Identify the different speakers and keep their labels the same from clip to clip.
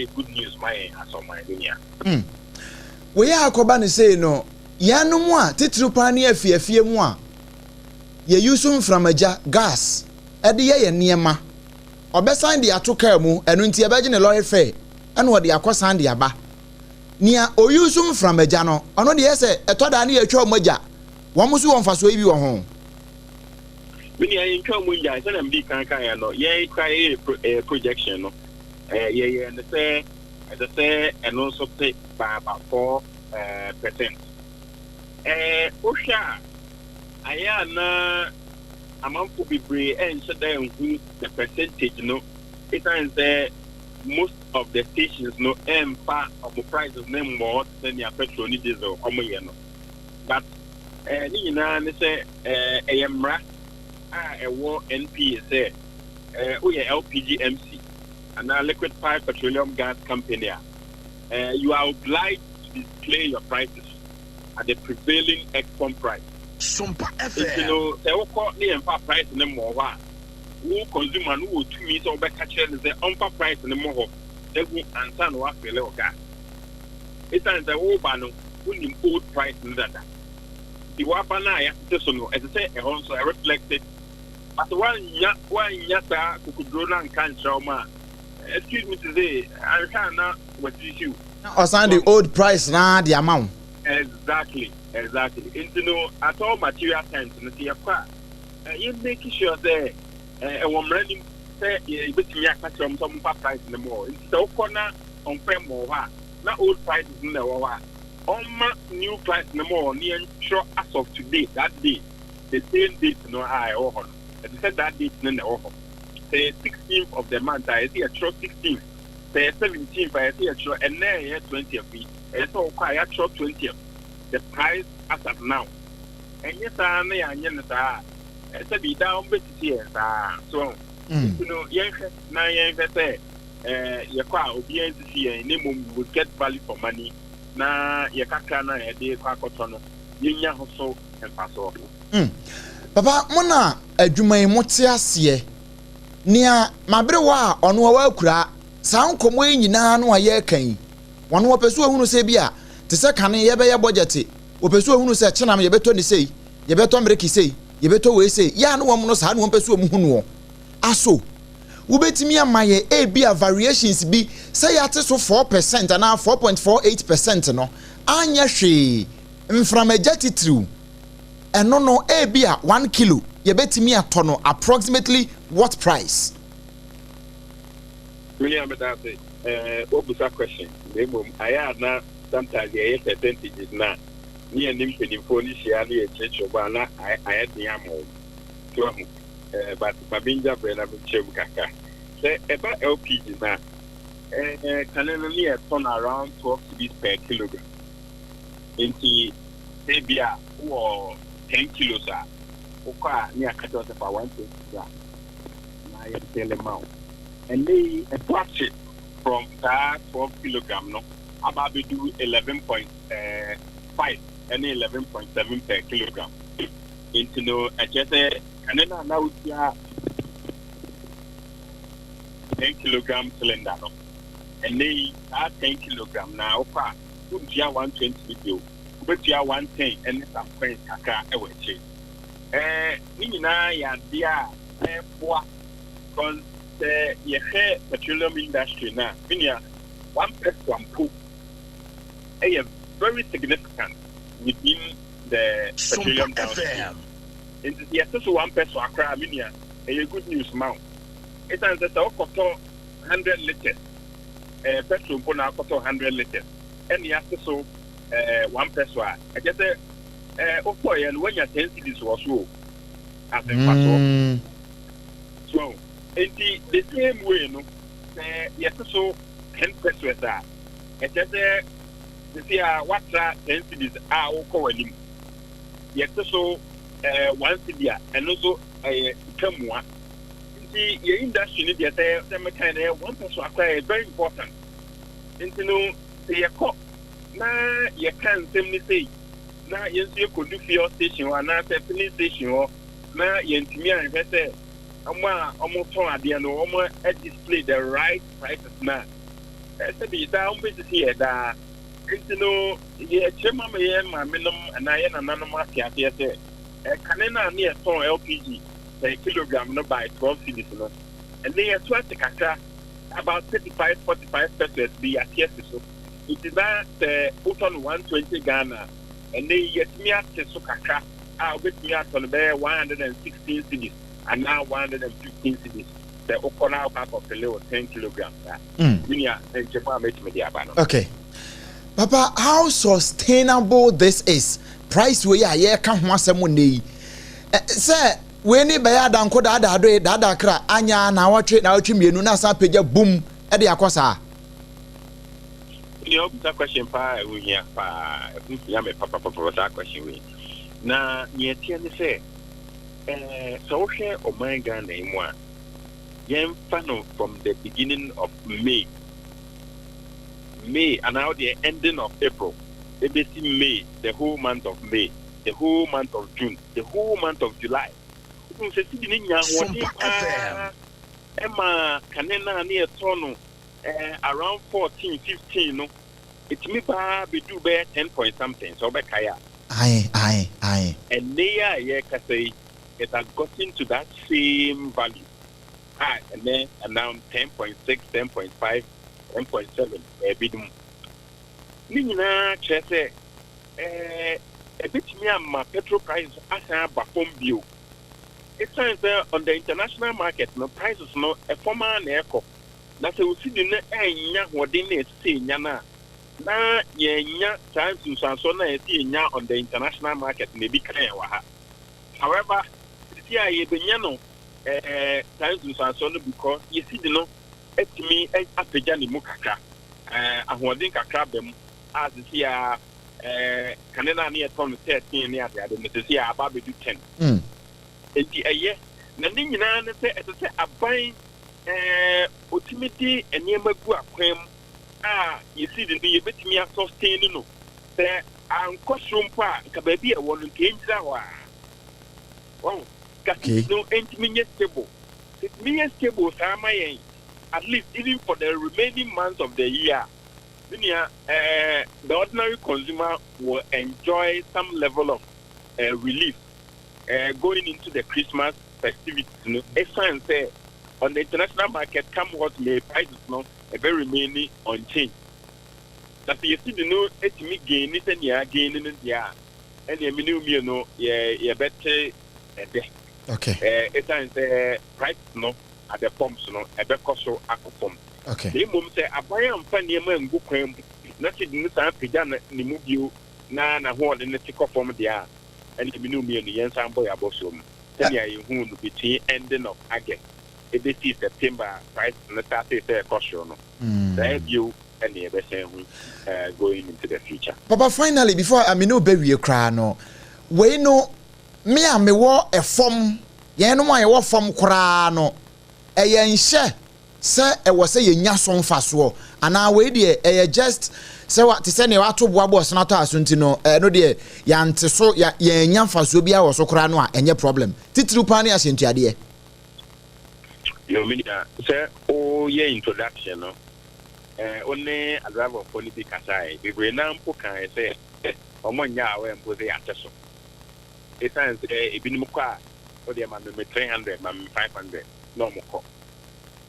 Speaker 1: good news my as on my dunia.
Speaker 2: We are Kobani say no. Ya no more titru pani afie mu a ye use from aja gas e de ye niema obesan de atoka mu enu nti e beje ne lorry fare ene wo de akosan de aba nia oyusum from aja no ono de yese etoda na ye twa moja wo musu won faso bi wo ho
Speaker 1: mini ayin twa mu ja se na mbi kan ya no ye cry projection no ye and say and also say by about 4%. Osha ayana amount be brave and so then the percentage no it is most of the stations no part of the prices no more than your petrol diesel or no. But you know say ayamra a war NP say LPG MC and a liquefied petroleum gas company you are obliged to display your prices at the prevailing export price.
Speaker 3: Sompa FM.
Speaker 1: You know, they will call the price in the more. Who consumer who to me so back catch the price in the more. They will answer what the little gas. It's an the old banner who import price in that. The Wapana, as I say, also reflected. But one yata could grow and can't show ma. Excuse me today, I can't what is you.
Speaker 2: Or the old price na the amount.
Speaker 1: Exactly. You know, at all material times in the car, you're making sure that a woman say you bet me from some price in the more. It's so corner on prem more. Not old prices in the war. On my new price in the more, near sure as of today, that day, the same date no high or on. As I said, that date in the offer. Say 16th of the month, I see a short 16th. Say 17th, I see a short, and then 20th. And so quite short 20th. The price as of now. And yes, I may and I be down bit here. So, you know, yes, now, yes, your car will be able to see a name will get value for money. Na yakakana e de kwakotono yinya hoso empaso
Speaker 2: papa mona adwuman mote ase nia mabre wa ono wa akura san komo nyina no aye kan wono opesu ohunu se bia te se kan ye be ye budget opesu ohunu se chenam ye beto ni sei ye beto mreki sei ye beto we sei ya no wom no sa no opesu ohunu aso ubetimi amaye ebia variations bi say yate so 4% and now 4.48% no anya hwe mframaja titru eno no ebia 1 kilo ye betimi atono approximately what price?
Speaker 1: William Medate obusa question I had na sometimes the percentages na ni enim penifo ni share na checho ba na I had the amount so but Babinja Brena Chem Kaka. Say about LPG now, can only turn around 12 cedis per kilogram. Into maybe or 10 kilos are okay near cut off about 120 grams. Now you tell them out. And they attach it from that 12 kilogram no about we do 11.5 and 11.7 per kilogram. Into no I just say and then now we are 10 kilogram cylinder no and they are 10 kilogram now okay would you 120 video but you 110 and some friends kaka e we che ni na ya dia for cause the ye petroleum industry na minia one person put a very significant within the petroleum industry. Into the assess one person akra minia a good news mount. It is that our 100 liters petrol for now 100 liters and the assess so one person I just say and when your 10 cities was so as a so in the same way no yes so 10 pesos are it just you see what 10 cities are all him yes so 1 city and also come one. See, your industry need to say kind of 1 person acquire very important. And you know, say na you can't simply say na you could do fuel station or na filling station or na you and almost on the no display the right prices now. said the down business here that you know yeah chema me my minimum and I am an animal here say canena near ton LPG a kilogram no by 12 cedis no and they are 20 kaka about 35-45 pesos be at yes so it is that put on 120 Ghana and they get me at so kaka I'll get me at on there 116 cedis and now 115 cedis. The Okona pack of the little 10 kilograms.
Speaker 2: Okay. Papa, how sustainable this is? Price we are here can't want someone day. Sir, when you buy a danko dada cra, anya na watch now chimney, no sa page boom at the aquasa.
Speaker 1: You know, that question, we hear papa, that question. Now, near Tian say, so share of my gun name one. Yen funnel from the beginning of May and now the ending of April. Basically May, the whole month of May, the whole month of June, the whole month of July.
Speaker 3: Sompa FM.
Speaker 1: Emma Canena near Tono around 14, 15. No, it's me be do bear 10 point something. So back kaya.
Speaker 2: Aye.
Speaker 1: And there, say it has gotten to that same value. And then around 10.6, 10.5, 10.7, a bit more. Nina, Chese, a bit near my petrol price as a bafom view. It's on the international market, no prices, no a former and echo. That's a see the net, what they need to see, Yana. Now, yeah, times to Sansona, see on the international market, maybe Kayawa. However, see, I be yano. Times to Sanson because you see the no at me after Johnny Mukaka. I want to crab them as the here Canada near 13 near the other, Mrs. Here about 10. And the year, Nandina say, as I say, a buying ultimately and near Magua Quam. You see the new bit me a sustain no. There I'm costume part, Kababy, I want to change that one. Oh. Okay. No intimate stable. It means stable, at least even for the remaining months of the year. The ordinary consumer will enjoy some level of relief going into the Christmas festivities. Excellent say on the international market, come what may, prices no very remaining unchanged. That you see the new me gain it and yeah, gain it and yeah, and the minimum no, yeah, better.
Speaker 2: Okay.
Speaker 1: It's a price no at the pumps no a becoso aquapump.
Speaker 2: Okay.
Speaker 1: The mum say a buy and funny man book him. Nothing in the Pijan the move you na what in the tick of form there and the minu me and the Yansan boy abosom. Tell you who between ending of August. It is September price and the 30th caution. There you and the best going into the future.
Speaker 2: Papa, finally, before I no bury a cry no, we know. Me a me wo e fom ye no ma ye wo fom kra no e ye nhye se e wo se ye nya so mfaso ana we de e just se wa te se ne wa to boa boss na to asunti no no de ya nte so ya nya mfaso bi a wo so kra no a enye problem titiru pa ne asentuade
Speaker 1: yo me say o ye introduction no only a driver of politics aside we na mpo kan say omonya we mpo say ateso. It's a minimum car or the amount 300, 500, no more.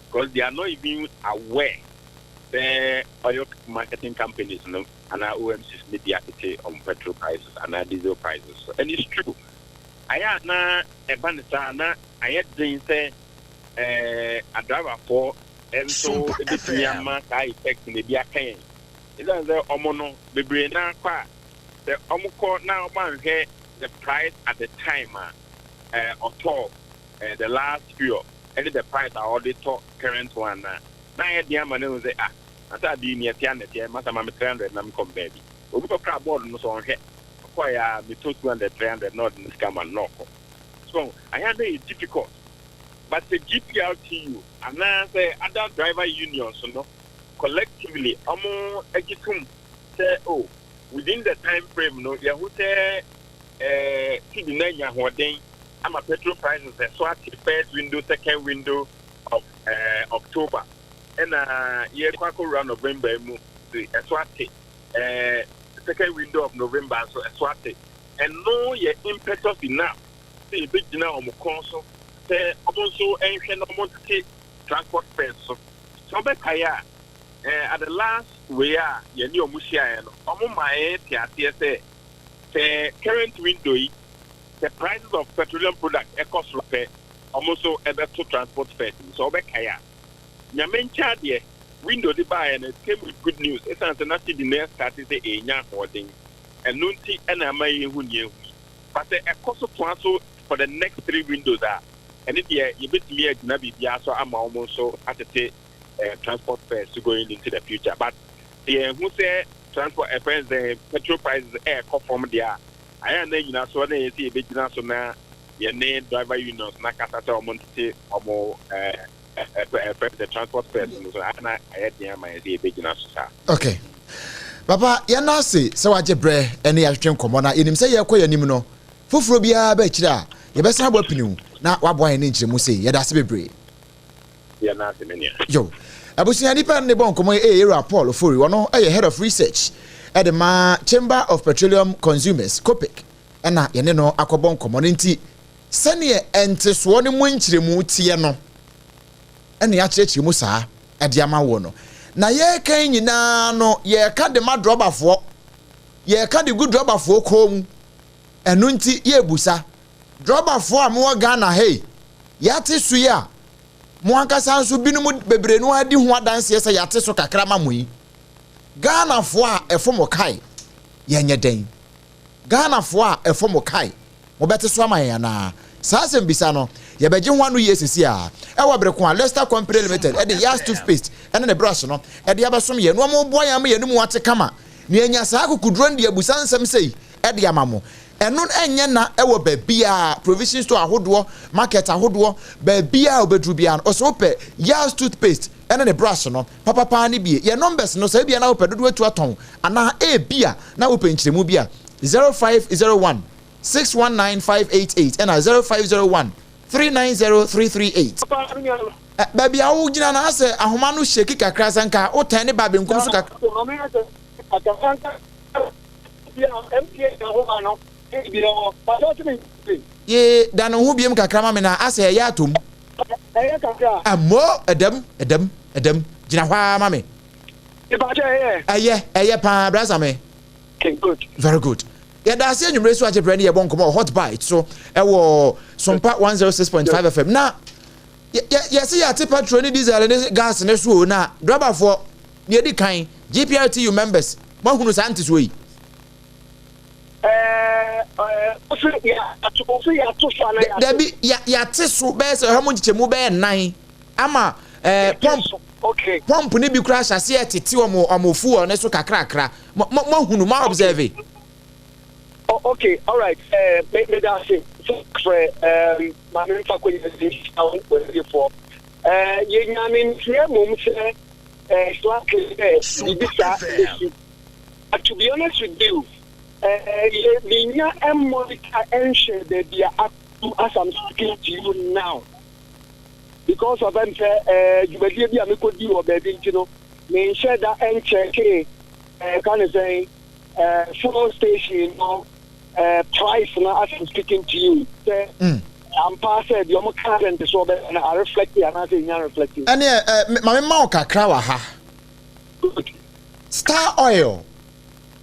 Speaker 1: Because they are not even aware the oil marketing companies no, and our OMCs media on petrol prices and our diesel prices. And it's true. I had na a bandana, I had say a driver for and so it's a effect in the Biakan. It's the Omono, the Brena car, the Omoko now man here. The price at the time of top the last year and the price I already talk current one now the man will say I thought the near the master 300 nam come baby we go crab board no so on here acquire me 200 300 not in scam and knock so I had it difficult but the GPRTU and now say other driver unions you know collectively say oh within the time frame no yeah who say I'm a petrol prices so at the first window, second window of October. and ye kwako run November mu eswate second window of November so eswate and no ye impetus enough say big dinner on conso say also enhwe no mo take transport fares so be kaya at the last we are ye ni omuhia no omo mae tiate say the current window the prices of petroleum products cost like almost so to transport fares so be kaya nyamencha de window the buy and it came with good news it's antenati the next start say enya holding and nunti and amaye hu nie hu but the cost to for the next 3 windows are and it you bit me na bibia so ama almost so at the transport fares going into the future but who say transport friends the petrol prices cost from there I am you know so they see bit so na your name driver unions na kasa to monte omo the transport fares so I had the my big
Speaker 2: okay papa ya na say se waje bre ene ya twetwe nkomo na enim se ye koya nim no foforo bia ba kira ye besa abo apinu na wabo aye ne nkiremu sei ye da se bebre
Speaker 1: ya na se menia
Speaker 2: yo abusia nipa ne bon komo Agyeiwaa Paul Fori wono head of research at the Chamber of Petroleum Consumers COPEC ena ye ne no akobon komo nti sene ente so ne mu nkiremu tie no ene ya kyerɛkyerɛ mu saa ade ama wo no na ye kan nyina no ye ka de madrobafo ye ka de good drobafo kom enu nti ye busa drobafo a mo Ghana hey yate su ya mo ankasa nso binum bebre no adi ho adanse se yate so kakra ma mo yi Ghana fo a efo kai ye nye den Ghana fo a efo mo kai mo bete so ama ya na saa sem bisa no ye beje ho anu yesisi a e wo breko a Leicester Company Limited e de Yas toothpaste ene ne brush no e de abesom ye no mo boa ya ma ye no mu ate kama ne anya saa kokuduro ndi abusa nsem sei e de amamo eno enye na e wo ba bia provision store ahodo market ahodo ba bia obedru bia no so pe Yas toothpaste ene ne brush no papa ni bie ye numbers no so bia na wo pe dodo atu aton ana e bia na wo pe nkyeremu bia 0501 619588 and 0501 390338 baby awu gina na ase ahoma no sheki kakra sanka o tan ne babe nkum so kakra ye dan hu biem kakra ma me na ase ya atom amo edem gina hwa ma me eye pa brasa me
Speaker 3: okay good
Speaker 2: very good. Yeah, that's the number so Brandon Yabon come hot bite. So Sompa 106.5 FM. Now, yes, yeah, tip petrol diesel and gas and so now. Drop for near the kind GPRTU members. One who knows antis way. Yeah, so best how much you move 9. Ama pump.
Speaker 3: Okay.
Speaker 2: Pump ni bi crash as yet ti omo fu o ne so kakra. Mo hunu ma observe.
Speaker 3: Okay, all right. Maybe that's it. So, my main faculty is for. I mean, to be honest with you, as I'm speaking to you now, because of them, you will give me a good deal of baby, you know, me share that and check, kind of saying, fuel station, you know. Price now as I'm speaking to you. I'm past the current so that I reflect and I think I reflect.
Speaker 2: And my mouth kakra ha. Star Oil.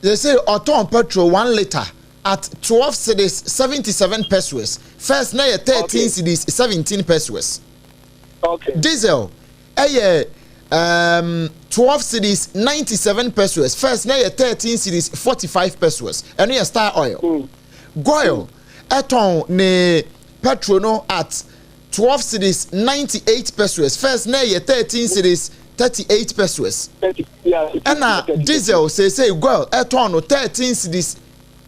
Speaker 2: They say auto petrol 1 liter at 12 cedis 77 pesos. First na 13 cedis 17 pesos.
Speaker 3: Okay.
Speaker 2: Diesel 12 cedis 97 pesos. First na 13 cedis 45 pesos. And you Star Oil. Goil eton ne petrol no at 12 cedis 98 pesos. First na 13 cedis 38 pesos.
Speaker 3: 30, yeah.
Speaker 2: And diesel say goil eton no 13 cedis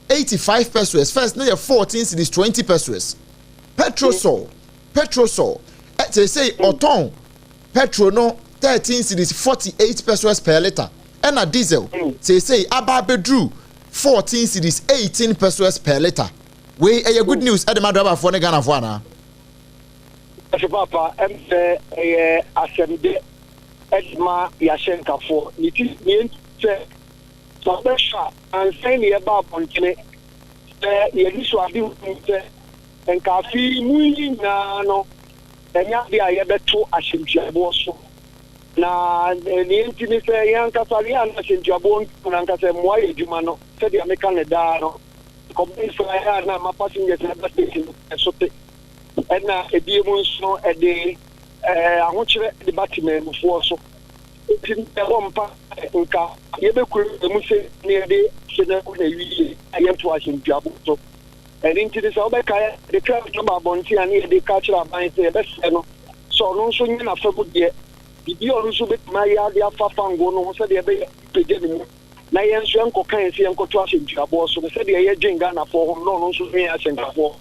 Speaker 2: 85 pesos. First na 14 cedis 20 pesos. Petrol sol say auton petrol no 13 cedis 48 pesos per liter. And a diesel say ababedru 14 cedis 18 pesos per liter. We a good news at the Madraba for the Ghana for now.
Speaker 3: Papa, Edma Yashenka for it is mean Sabesha and saying about Pontine. Yadiswa and Kafi Muni Nano, and Yabi Ayabeto Ashimjaboso. Na the intimate young Casarian in Jabon, Nankasa Moy Jumano, said the American Dano, companies for my passengers never taken and now a demonstration a day. I want you the Batman before so. It's in the one part in car. You ever could near the I am to watch in Jabo. So, and into this Albacaya, the crowd number Bonti and the culture of my best. So, no sooner after good year. The deal also with my yard, the Fafango, no, said the beginning. Nayan Uncle Kansi and Cotrash in Jabo, so they said the agent Ghana for him, no, so me as Singapore.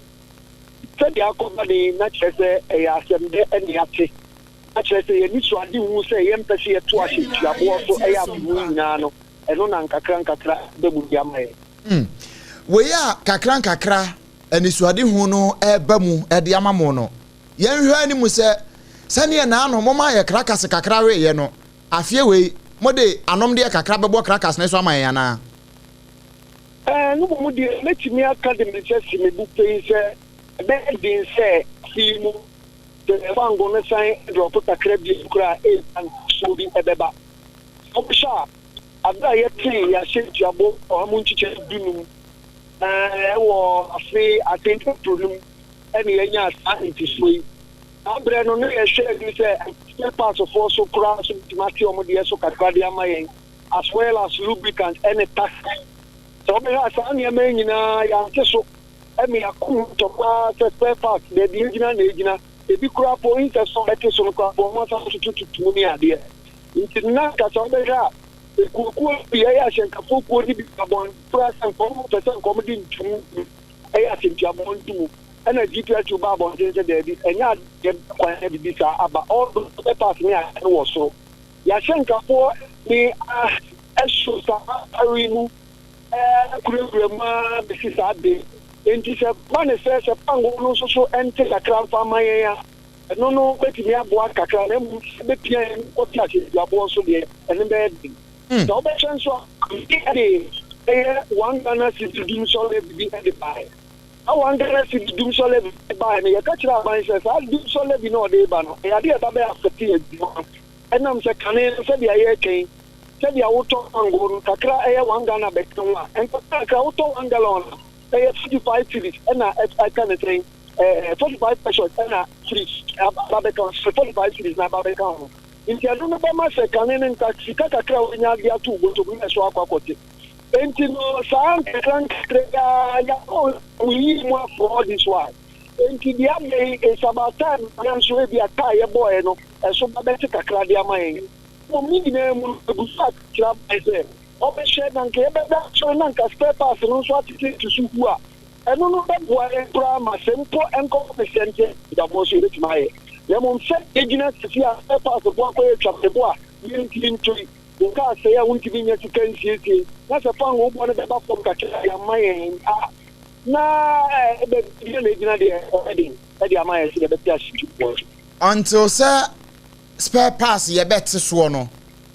Speaker 3: Said the company, not as a assembly and the ati. Not as a mutual who say, empathy at twice in Jabo, so I am Nano, and on Kakranka, the Buyame.
Speaker 2: We are Kakra, and it's Wadi Huno, Bamu, at the Amamono. Yen Rani say. Sani na no mama ye krakas kakra we ye no afie we mode anom de kakra bebo krakas na so aman na
Speaker 3: no mo de letimi academy chesi me bu pe se be din se si mu de bango na san drop kakra bi kura e and so bi ebeba obsha abra ye tin ya shetuabo o mu nchiche dunum wo afi atento problem ene ye nya sa ntisoi Abreno no ye share this parts of also cross automatic omodi so kakra amayen as well as lubricant and tax. So me has any men nyina ya nkeso emi akun to kwa spare parts de bi nyina na egyina e bi kura po interso ete so no kwa po mo sa tutu ni ade. Intina ka so be ja e kuku bi ya shenka fuku ni bi kabon price and person comedy ntu e ya tinja bontu. And a GPS to Babon, and yard get quite heavy bisa about all the parts near and also. Yashenka for me as so Arinu, Kurama, the Sisade, and this one says a pango so enter a crown for my and no, but me a boak a crown, the piano, or touch it, your boss there, and the bed. No better chance of one Ghana to do so let be at the buy. I wonder if you do so live by me. I catch up myself. I'll do so live in all day, but I did after tea. And I'm saying, said the air came, said the auto and go to Kakra air one Ghana Bectoma, and Kakra auto and Galona. They have 55 cities, and I can say 45 pesos, and 45 cities, not Babacon. In the other my second, and Kakra in Yagia too, go to bring a swap of it. And you know, some we more for this one. And the other is about time. I'm sure be a tire boy, no, and so better Claudia mine. For me, name will club myself. Open shed and clear that so none can spare pass and also to Sukua. I don't know that boy and Prama, simple and competent that was rich my. Lemon said, ignorant to see a spare pass of walkway trap the boy, you into it. Because say I won't give you to can see. That's a fun one of the back from Kakaya Mayan.
Speaker 2: Until sir spare pass ye better swono.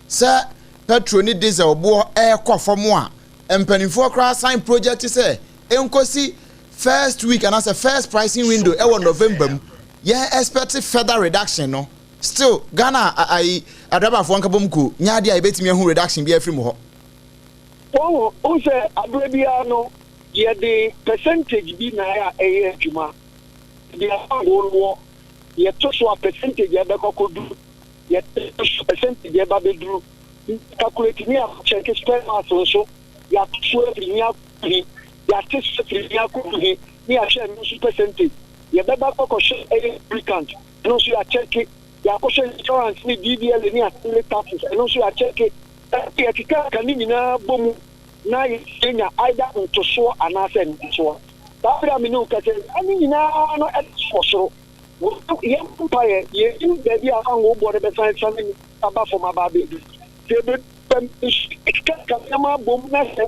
Speaker 2: Sir petrol ni diesel bo air for more. And penny for cross sign project to say enkosi first week and as a first pricing window November. Yeah, expect further reduction no. Still, Ghana, I drive for Kabumku, Nyadi, I bet me who reduction be a free more.
Speaker 3: Oh, say, Abrebiano, yeah, the percentage be Naya a Juma. The World War, yet to a percentage, yeah, the cocoa do, yet percentage, yeah, Baby Drew. Calculating me up, check his spare mass also, you have to show it in your you have to show it in your cookie, me a share no percentage. You better cocoa a applicant, and also you are checking. Ya question insurance ni DDL ni atile taxes and also ya check it etika kanini na bomu na yenya either into so anase nso tabra mi no ka say ani na no so ye empire ye in the dia ango board be san aba for my baby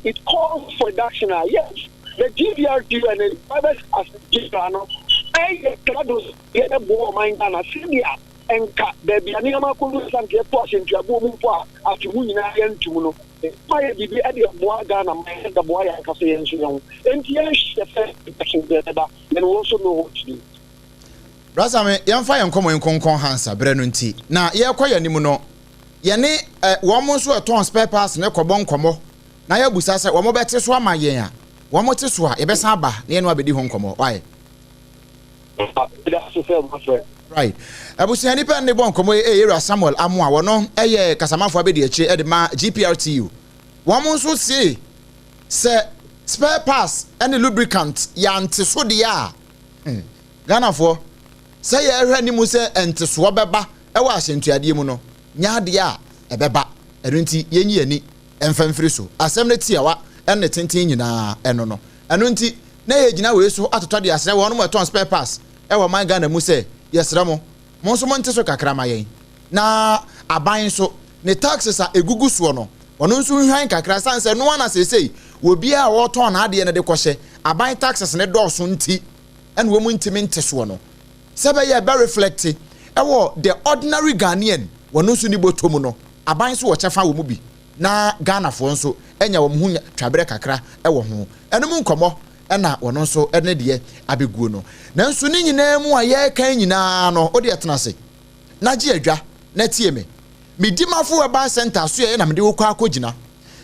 Speaker 3: it calls for reduction. Yes, the GDRT and the private as GDRT I cannot get a board mind and a senior. enka baby ani ama ko lu san ke to asentua bo mu po a atumu nyina ye ntumu no my bibi e de boa Ghana my da boa ya ka se yen so yon enti ye hye fe da and also know what to do.
Speaker 2: Brasa me yamfa yenkomo yenkonkon hansa bre no nti na ye kwaya nimu no ye ne wo mo so eton spare parts ne kobon komo na ya busa se wo mo bete so ama yen a wo mo te so a ye besa aba na ye no abedi ho nkomo why
Speaker 3: That's so my friend.
Speaker 2: right abusia ni pen ne bon komo Area Samuel Amu a wo no eye kasamafo abedi achi e de ma GPRTU wo mo so se spare parts and lubricant ya ante so de a Ghana for say ye hwe ni mu se ente so beba e wa ahyentuade mu no nya de a ebeba erunti yenyi ani emfamfiri so asem ne tiawa enne tenten nyina eno no eno nti na ye gina we so atoto de asere won mo eton spare parts e wa man Ghana mu se yesra mo so mo nte so kakra ma yen na aban so ne taxes a egugu so no wono nso hwan kakra sanse no ana sesei wo bia a wo ton na ade ne de kohye aban taxes ne do so nti ene wo mu ntimi nte so no sebe ye be reflect ewo the ordinary Ghanaian wono nso ni botomu no aban so wo chefa wo mu bi na Ghana fo nso enya wo mu twabere kakra ewo ho ene mu nkomo ena wono nso ene de abeguo no na nso ni nyina mu aye kan nyina no ode etena se na gi adwa na tie me midimafo eba center so ye na mede wo kwa akogina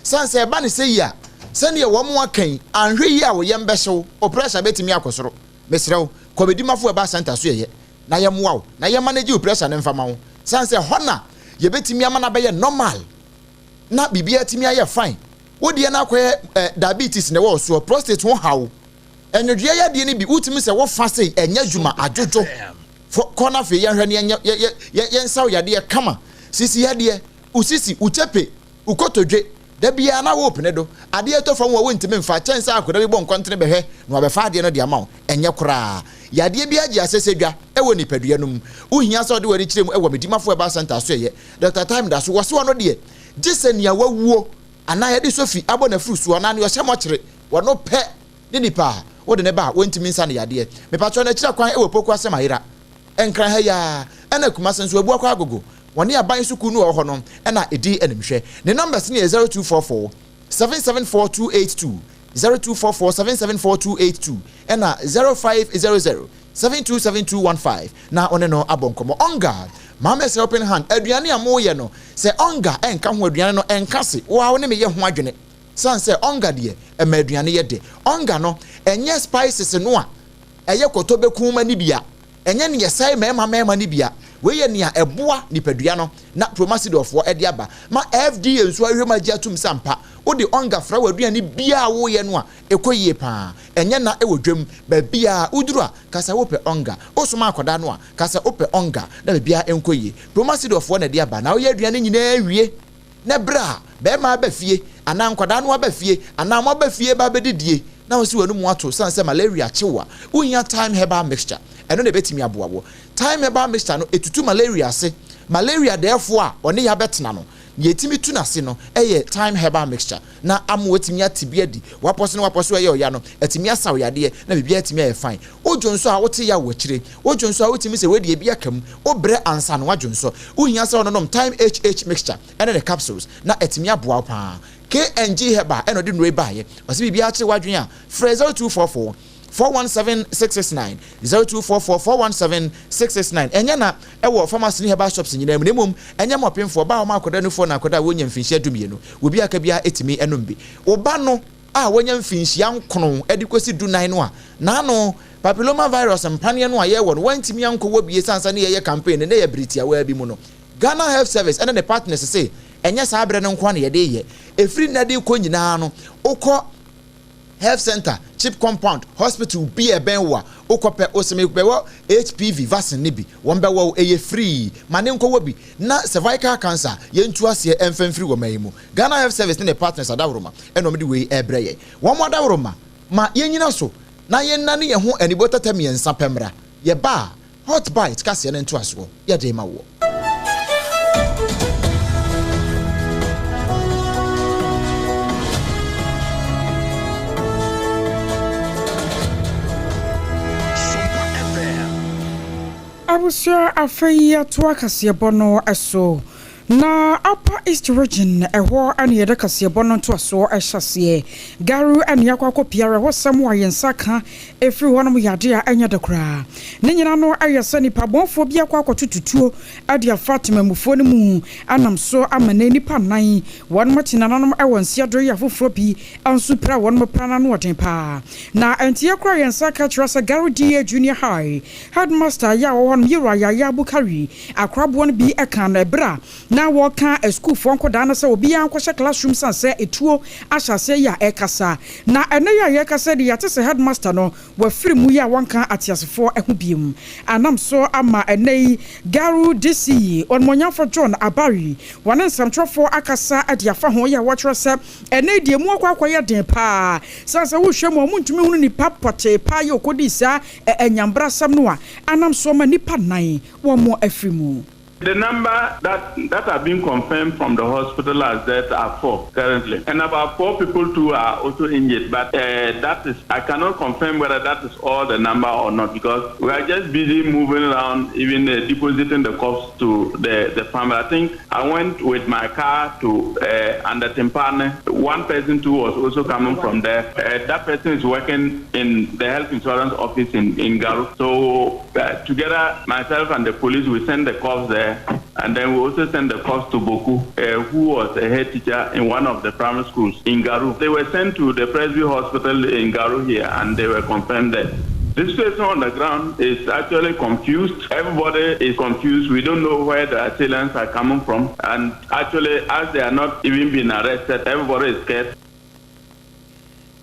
Speaker 2: sanse eba ne se yi a sane ye wo mu akan anhwe yi a wo ye mbehyew o pressure betimi akosoro mesrew ko midimafo eba center so ye na ye moa na ye manage o pressure ne mfama wo sanse hona ye betimi amana be ye normal na bibia timi aye fine wodi na akwa diabetes ne wo so prostate ho hawo enwedwe ya de ne bi utimi se wo fa sei enya dwuma adwojo kona fe ye hwe ne ye nsaw yade ye kama sisi yade usisi uchepe ukotodwe da bia na wo pene do ade to fam wo ntimi mfa chense akoda bi bon kontre behwe no obefa ade no de ama enye kura yade bia agi asesedwa ewo nipadua no mu uhia so de wari kirem ewo medimafo eba center so ye Dr. Time da so wo se wono de gisenia wawuo ana yade sofi abo na frusu ona ne o hyemo kire wono pe ne nipa wo de ne ba wontimi nsa ne yade me patro na kira kwan ewo poku asema hira enkran ha ya ana kuma senso abu akwa agogo woni aban suku nu ho no na edi animhwe ne numbers ne 0244 774282 0244 774282 na 0500 727215 na one no abonkomo onga mama say open hand aduane amoye no se onga enka ho aduane no enka se wa wo ne me ye ho adwene san se onga de e ma aduane ye de onga no enye spices no a eye kotobeku mani bia enye ne yesai mema ni bia we ye nia eboa nipadua no na promacid of wo ede aba ma FDA nso ahwema gia tum sampa wo de onga fra wadua ni bia wo ye no a ekoyie pa enye na ewodwam ba bia uduru a kasa wo pe onga osoma akoda no a kasa ope onga na bia enkoyie promacid of wo na de aba na wo ye aduane nyina awie na bra be ma ba fie ana nkoda no ba fie ana mo ba fie ba bedidie na wo si wanu mu ato sanse malaria chewa unya time herbal mixture eno na betimi aboawo time herbal mixture no etutu malaria se malaria therefore a one ya betena no yetimi tu na se no eye time herbal mixture na amwetimi atibia di waposo eye oya no etimi asaw yade na bibia etimi aye fine ojonso a wote ya wachire ojonso a wotimi se wedi bia kam obre ansa no wajonso uhia se ononom time HH mixture ene the capsules na etimi aboa pa KNG herbal eno di no ebaye wase bibia akire wadwen a frezo 244 417669 0244 417669 enya na ewo pharmacy herbal shops nyina mu nemum enya mo pemfo ba o makoda no fo na akoda wonya mfinhia dumie no obi aka bia etimi enombi oba no a wonya mfinhia nkono edikosi dunan no a na no papilloma virus mpane no a ye wo no wantimi anko wo bie sansa ne ye campaign ne ye britia wa bi mu no Ghana Health Service and the partners say enya sa abre no nko na ye de ye efri na de ko nyina no ukọ Health Center, Chip Compound, Hospital, be a benwa, Okope, Osemewa, HPV vaccine nibi, Wambewa, a free, Manenko Wobi, na cervical cancer, Yentuasia, and free Womaimu. Ghana Health Service in the partners at Davroma, and omedi way ebreye. One more Davroma, ma yeninaso, na yen nani and who any bota temi and sapemra, ye ba, hot bites, Cassian and Tuaswo, ya dema wo.
Speaker 4: Abusua afei atoa kasebo no eso na Upper East Region eho ane yede kasebo no to aso ehyasie garu ane yakwa piara ho samu ayensaka efri honom yade a enya de kra ne nyina no ayese nipa bonfo bia kwa akotututuo ade afatima mufo ne mu anam so amane nipa nan wonmo tinananom ewonsia do ya foforo bi ansu pra wonmo prana no oden pa na entie kra yensaka trasa garu DA Junior High headmaster ya won yira ya Bukari akrabo no bi eka na ebra na woka a school for nkoda na se obi an kwhye classroom san se etuo ahyase ya ekasa na ene ya yekasa de yate se headmaster no wafiri mu ya wanka atiasefo ehu biem anam so ama ene garu DC onmonyafo John Abari wane nsamtrofo akasa adiafa ho ya watro se ene die mu akwa ya den pa sanse wo hwem o muntumi hunu ni papote pa ye okodi sa enyambra sam no a anam so ma nipa nan wo mo afrimu.
Speaker 5: The number that have been confirmed from the hospital as death are 4 currently, and about 4 people too are also injured. But that is, I cannot confirm whether that is all the number or not, because we are just busy moving around, even depositing the costs to the family. I think I went with my car to under Timpane. One person too was also coming from there. That person is working in the health insurance office in Garu. So together, myself and the police, we send the cops there. And then we also sent the cost to Boku, who was a head teacher in one of the primary schools in Garu. They were sent to the Presby Hospital in Garu here, and they were confirmed there. The situation on the ground is actually confused. Everybody is confused. We don't know where the assailants are coming from. And actually, as they are not even being arrested, everybody is scared.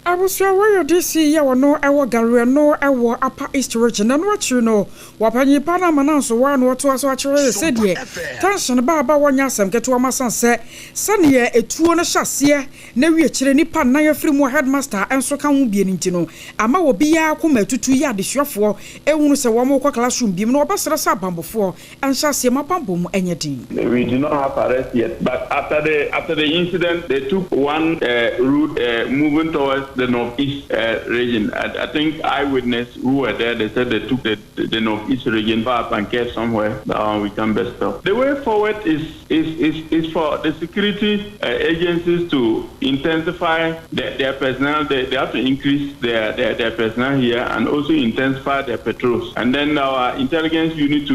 Speaker 4: Abusua where DC ya wono ewo garu no ewo Upper East Region na no achi no wapanyi pa na mananso wa no to aso akire se die tension ba wonya asem keto amasan se sane etuo no hyase na wi akire nipa na yafiri mu headmaster enso ka ho bie nti no ama wo bia akoma tutu ya desuafo ehunu se wo mo kwa classroom biem no obesere sa bambofo enhyase mapambom enyedin.
Speaker 5: We do not have arrest yet, but after the incident they took one route moving towards the northeast region. I think eyewitness who were there, they said they took the northeast region up and kept somewhere we can best off. The way forward is for the security agencies to intensify their personnel. They have to increase their personnel here and also intensify their patrols. And then our intelligence unit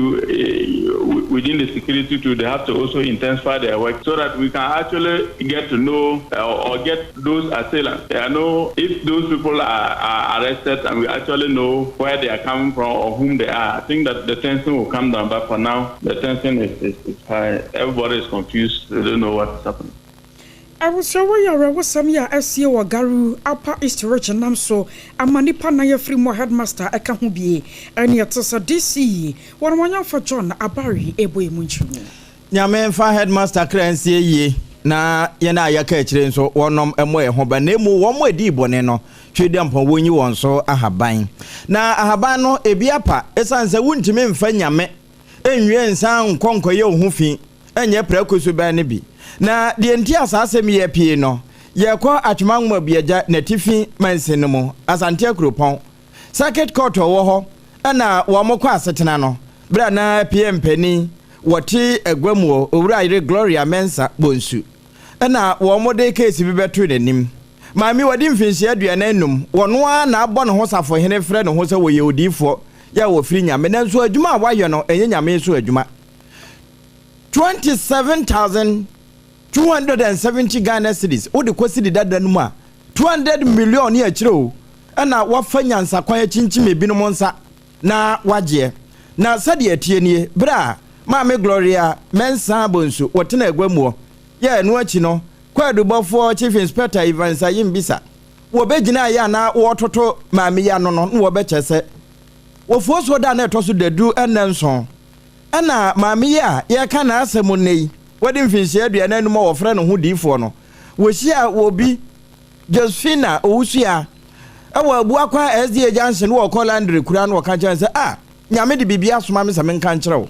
Speaker 5: within the security too, they have to also intensify their work so that we can actually get to know or get those assailants. I know if those people are arrested and we actually know where they are coming from or whom they are, I think that the tension will come down. But for now, the tension is high. Everybody is confused. They don't know what's happening.
Speaker 4: I was so aware of some year SCO or Garu Upper East Region Namso, a manipa na ya free more headmaster a Kahubie, and yet as a DC, one for John Abari, Eboy Munchu.
Speaker 2: Yamen fa headmaster clearance ye. Na yana yaka chire nso wonom emoye ho ba na mu wo mo edi bone no twedi ampa wonyi won so ahaban na ahaban no ebiapa esanse wuntimi mfa nyame enwie nsan nkonkoye ohufi enye prakoso ba ne bi na de nti asasem ye pie no ye ko atwmanwo biaja na tifi manse mu asante akropon circuit court wo ho na wo mo kwa asetena no bra na PM pani woti egwamuo owura ire Gloria Mensa bonsu na wo mode case bi beto nanim maami wadi mfinhia aduana enum wono a na abɔ ne ho safo hene frɛ ne ho sɛ wo ye odifo ya wo firi nyame na nso adwuma a wayɛ no enye nyame so adwuma 27,270 Ghana cedis wo de kwasidi dada no mu a 200 million ya kyerɛ na wafa nyansa kwan akyinkyim ebinom nsa na wagye na sade atie nie bra maami Gloria Mensa bonsu wotena agwamuo ya no achi no kwadu bofo chief inspector Evans Ayimbisa wo begina ya na wo toto maami ya no no wo be chese wo foso da na etoso dadu enenso ana maami ya ka na asemu nei wodi mfinhia aduana numa wo frɛ no ho difo no wo hia wo bi Josephina owusua awo abu akwa SDA Junction wo Colandry kura no ka kyan se nyame de bibia asoma me se men kan kyerɛw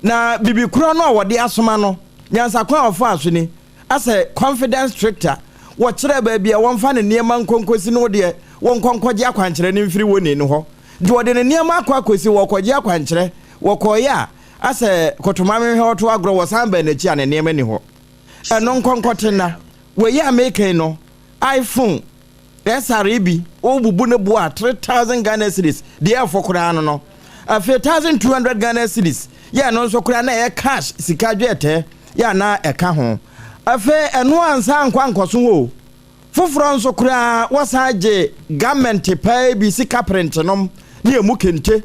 Speaker 2: na bibi kura no wo de asoma no nyansa kwa ofo aso ni ase confidence stricter wo kyerɛ ba bia won fa ne niema nkonkosi no de won konkoje akwankyerɛ ne mfiri woni ne ho de wo de ne niema akwakosi wo koje akwankyerɛ
Speaker 6: wokoya ase kotomame he oto agro wasambe na chi ane niam ni ho eno nkonkotena we ya make no iPhone SRB obubu ne boa 3000 Ghana cedis dey for kura no 1200 Ghana cedis ya no so kura na e cash sika dwete ya na eka ho afi eno ansa nkwankoso ho foforo nso kura wasaje government pay bi sika print no ne emu kente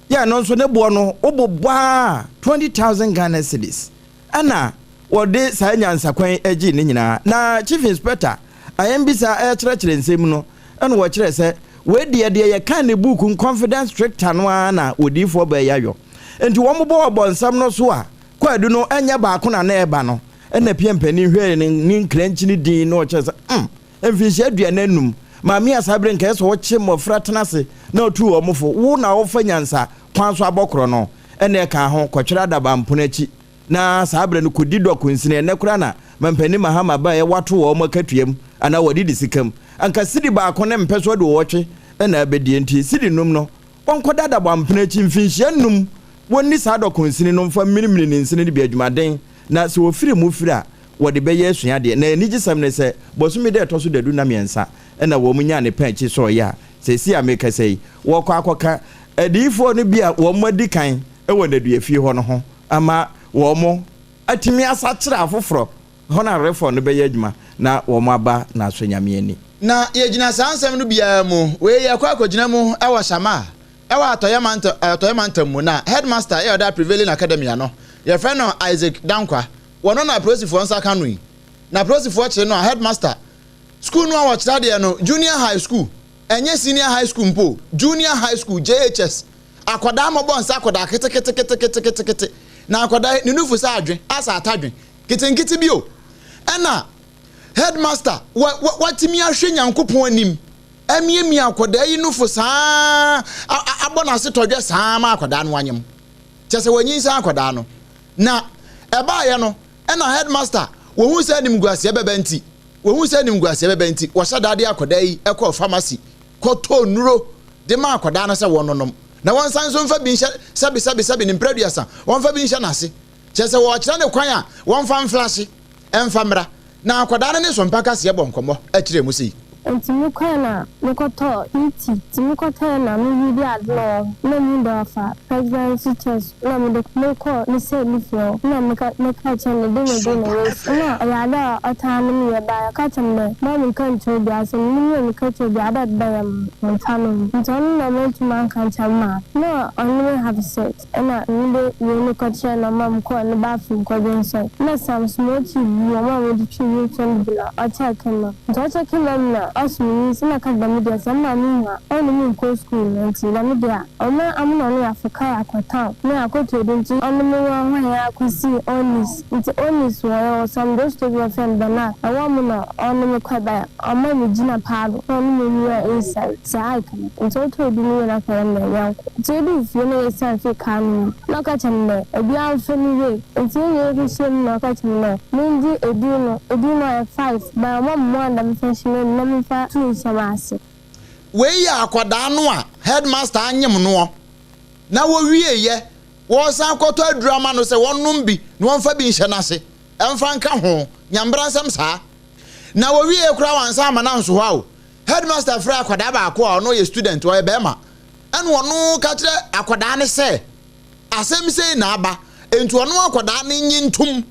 Speaker 6: ya no nso ne bo no obobwa 20000 Ghana cedis ana wode sa nyansa kwan agi ne nyina na chief inspector ayembisa ayekyerekere nsem no eno wo kyerɛ sɛ we de ye kan ne book confidence stricter no na odifo ba yayo enti wo mo bo nsam no so a kwadu no anya ba ko na na eba no ena piempani hwe ne nkranchi ne din no kyerɛ sɛ emfihye aduananum maami asabre nka so wo kye mofra tenase na otu wo mofo wo na wo fa nyansa kwan so abokro no ena ka ho kwatwera daba mpono achi na sabre no kodi dokunsine ne kura na mampani mahama ba ye wato wo makatuam ana wodi disikam anka sidi ba ko ne mpeso de woche na abedie nti sidi num no onkoda da bampena chi mfinhia num wonni sa dokunsine no mfa minimini ne nsine de bi adwumaden na se ofiri mu firi a wode beye asua de na anigisam ne se bosumi de toso dadu na miensa na wo munya ne panchi so ya se si ameka sei wo kwa akoka adifo no bia wo madi kan wo na dua fie ho no ho ama wo mo atimi asakira afoforo hona refo no beye adwuma na wo mo aba na so nyame
Speaker 2: na yegyina sansem no bia mu we yakwa akogina mu ewa shama ewa atoyamanta mu na headmaster e oda prevailing academy no ye friend no Isaac Dankwa wono na prosifo nsa kanoi na prosifo kire no headmaster school no awo kira de no junior high school enye senior high school mpo junior high school JHS akoda mobo nsa akoda kete na akoda ninufu sa adwen asa atadwen kete bio ena headmaster watimi ahwe nyankopon anim amiemi akoda yi nufu saa abona se todwe saa ma akoda no anyem chese wanyin saa akoda no na eba ye no ena headmaster wo hu se anim guase bebenti wo hye dade akoda yi ekọ pharmacy koto nuro de ma akoda no se wononom na won san so mfa bi nhye sabi ni mpraduasa won fa bi nhye nase chese wo kire ne kwan a won fa mflash emfamra na akwada ne so mpaka se yebo nkomo akire mu sei
Speaker 7: ntimi kwana mekoto iti timi kota na mi bi adlo na mi do fa president teachers na mi do ko ni se mi fio na me ka chane de wes na ya da atanu mi ba ka chane na mi kan cho bia se mi ka cho bia da da mo tanu nton na me tuma kan chama na only have sex na mi de ni ko chane na mam ko ni ba fu ko ben so na sam smochi bi o ma we di chi ni chen bila acha kana jacha kana asumi sina kada media sama minha onu min ko school nti na media ona amuna no Africa akwata na akoto dinti onu mi wa ya kusi onis nti onis wa some those to your friend bana awamuna onu mi kwaba ama mi jina pado onu mi wa inside sai kan nti to bi mi na kare na yanko nti bi fi na yesa fi kan na ka chamne ebi an fi mi we nti ye ri shem na ka chamne minji ebi no 5 ba mo anda mi fashion na mi fa
Speaker 2: we ya akwada no a headmaster anyem no na wo wie ye wo san koto adurama no se wonnom bi no wonfa bi nhye nase emfa nka ho nyambransam saa na wo wie kura wansa amana nso ho headmaster fra akwada ba ko a no ye student wo ye bema ene wono ka kire akwada ne se asem sei na aba entu wono akwada ne nyintum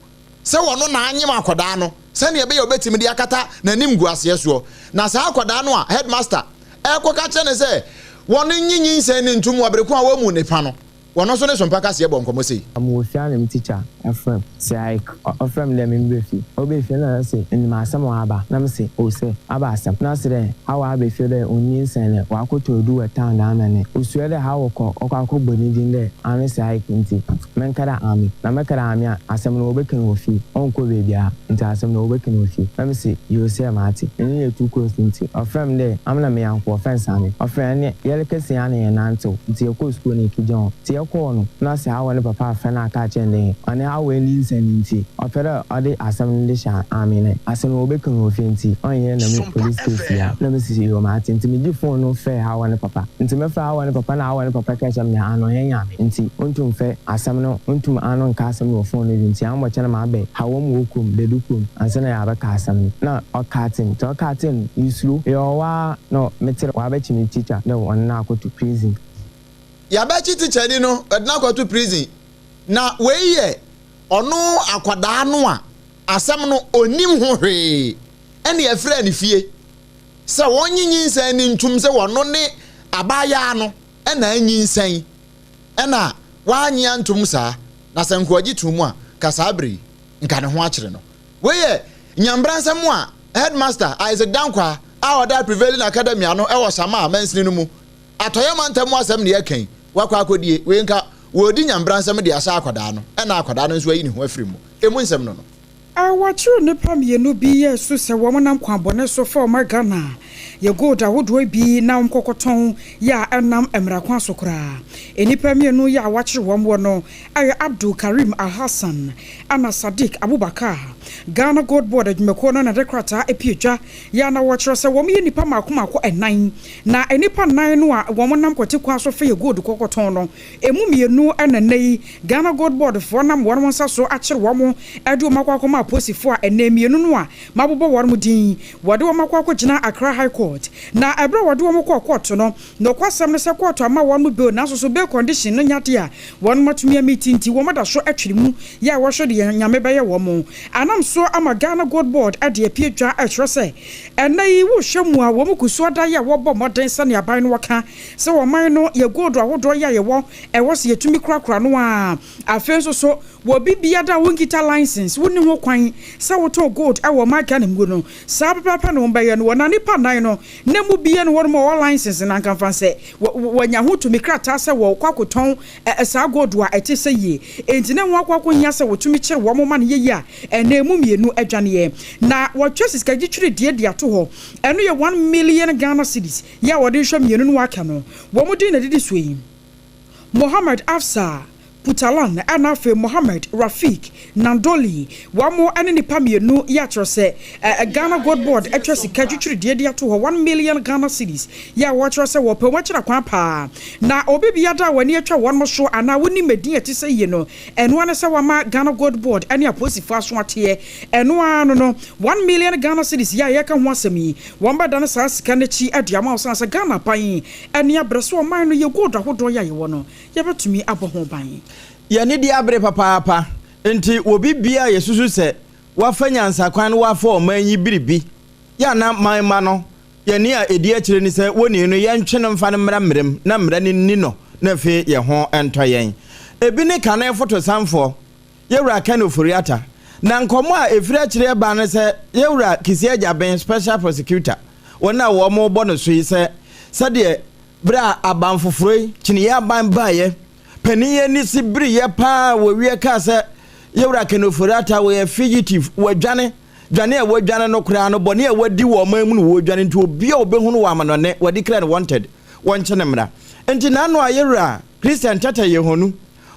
Speaker 2: se wono na anyem akwada no sani ebe yo betimi de akata na nim guase so na sa akwada no a headmaster ekoka che ne se wono nyinyin se ne ntum wabreko a wamu ne pa no wono so ne so mpaka se bonkomo sei
Speaker 8: amofia ne teacher afram sai afram le me mbefi obefi na se ni ma asem wa aba na me se o se aba asem na se de hawa abefi de onyin sen le wakoto du wetan na amane usue de hawo ko akoboni din de ame sai kinti menkara ami na mekara ami asem no obekan wo fi onko bebia nti asem no obekan wo fi na me se yo se mati ni ye tu ko sinti afram de amna me yanko offense ami afram ne yele kesi ane nanto nti e ko school ne kijon ti call no na say how ne papa fa na ka chen ne ane how we ni nti opera ade asam de sha amene asem obekun ofenti onye na me police case ya na me see you ma tinti me di phone no fe how ne papa nti me fa how ne papa na how ne papa ka cham me ano yen ya me nti ontum fe asam no ontum ano nka asam no phone no nti am boche na ma be how mo wokum de dukum ansana ya ba ka asam na o katin to katin islu yo wa no metere wa be chimi teacher na won na ko to prison
Speaker 2: ya ba chi teacher ni no na ko to prison na we ye ono akwada no a asam no onim ho hwe ene ya fra ni fie se wonyinyin san ni ntum se wono ne abaya no ena anyin san ena wanya ntum sa na sankoji tumu a kasabri nka ne ho akire no we ye nyambransa mu a headmaster Isaac Dankwa our that prevailing academy ano e wo sama mansini no mu atoye mantam asem ne yakan wakwa akodie we nka wodi nyambransa me de asa akwada no ena akwada no nso ayi ne ho afiri mu emu nsem no no
Speaker 4: awachiro ne pamienu bi yesu se wo monam kwabone so for magana ye goda wodo bi na nkokoton ya enam emrakwa sokra enipa mienu ya awachiro wo no aye Abdul Karim Al Hassan ana Sadiq Abubakar Ghana God Board adwumako no na dekrata epietwa ya na wachiro se wo me nipa makomako enan na enipa nan no a wo monam kotekwa so fe ye god kokoton no emu mienu enanai Ghana God Board for nam wo nsa so achiro wo edu makwakoma aposifo a enemienu no a mabobo wo mo din wode wo makwako gina Accra High Court na ebra wode wo mko court no no kwasam no se court ama wo mo bill na so be condition no nyate a wo matumi meeting ti wo mada so atwiri mu ya wo hwe de nyame beye wo mo anam so ama Ghana God Board ade apietwa ahwere se enai wo hwemu a wo mkusu ada ya wo bo moden sane aban no waka se wo man no ye god ahodo ya ye wo e wo se yetumi krakra no a afenso so wo bibia da wonkita license woni ho kwan se wo to gold e wo mark na mu no sa papa no mbaye no na nipa nan no na mu bia no wo mo license na kan fan se wanya ho to mikrata se wo kwakoton sa gold wa ete se ye enti na wo akwako nya se wo tumi kire wo mo man ye ya na mu mienu adwane ye na wo twesi ka gitwire die ato ho eno ye 1 million Ghana cedis ya wo de hwa mienu no aka no wo mo din na didi so yi Mohammed Afsa Putalan anafe Mohammed Rafik Nandoli wamo ene nipa mienu ya trose Ghana God Board atwese kagitwire de ato ho 1 million Ghana cedis ya wo trose wo pe wachira kwan pa na obibia da wani atwa won mo so ana woni medin ati se ye no eno ane se wama Ghana God Board ene aposifo aso ate eno ano no 1 million Ghana cedis ya ye ka ho asemi won da na sa sika na chi adiama so asa Ghana pan ene abreso o man no ye god ahodo ya ye wo no ye betumi abo ho ban
Speaker 6: yani di abre papa enti obi bia yesusu se wafanya nsakwan wafo omanyi biribi ya na manma no yani a edi akire ni se woni no ye ntwe no mfa no mmerem na mmere ni no na fe ye ho ento yen ebi ne kan foto sanfo yewura kan ofuriata na nkomo a efiri akire ba ne se yewura kisi ajaben special prosecutor wona wo mo bo no so yi se de bra abanfoforo chini ya ban baye peniye ni sibri ye pa we wie ka se yewura kenofurata we fugitive we dwane e we dwane no kra no bone e wadi wo mamu no wo dwane nti obi a obehunu wa manone wadi kra wanted wonchene mra enti nanu a yewura Christian Tata yehonu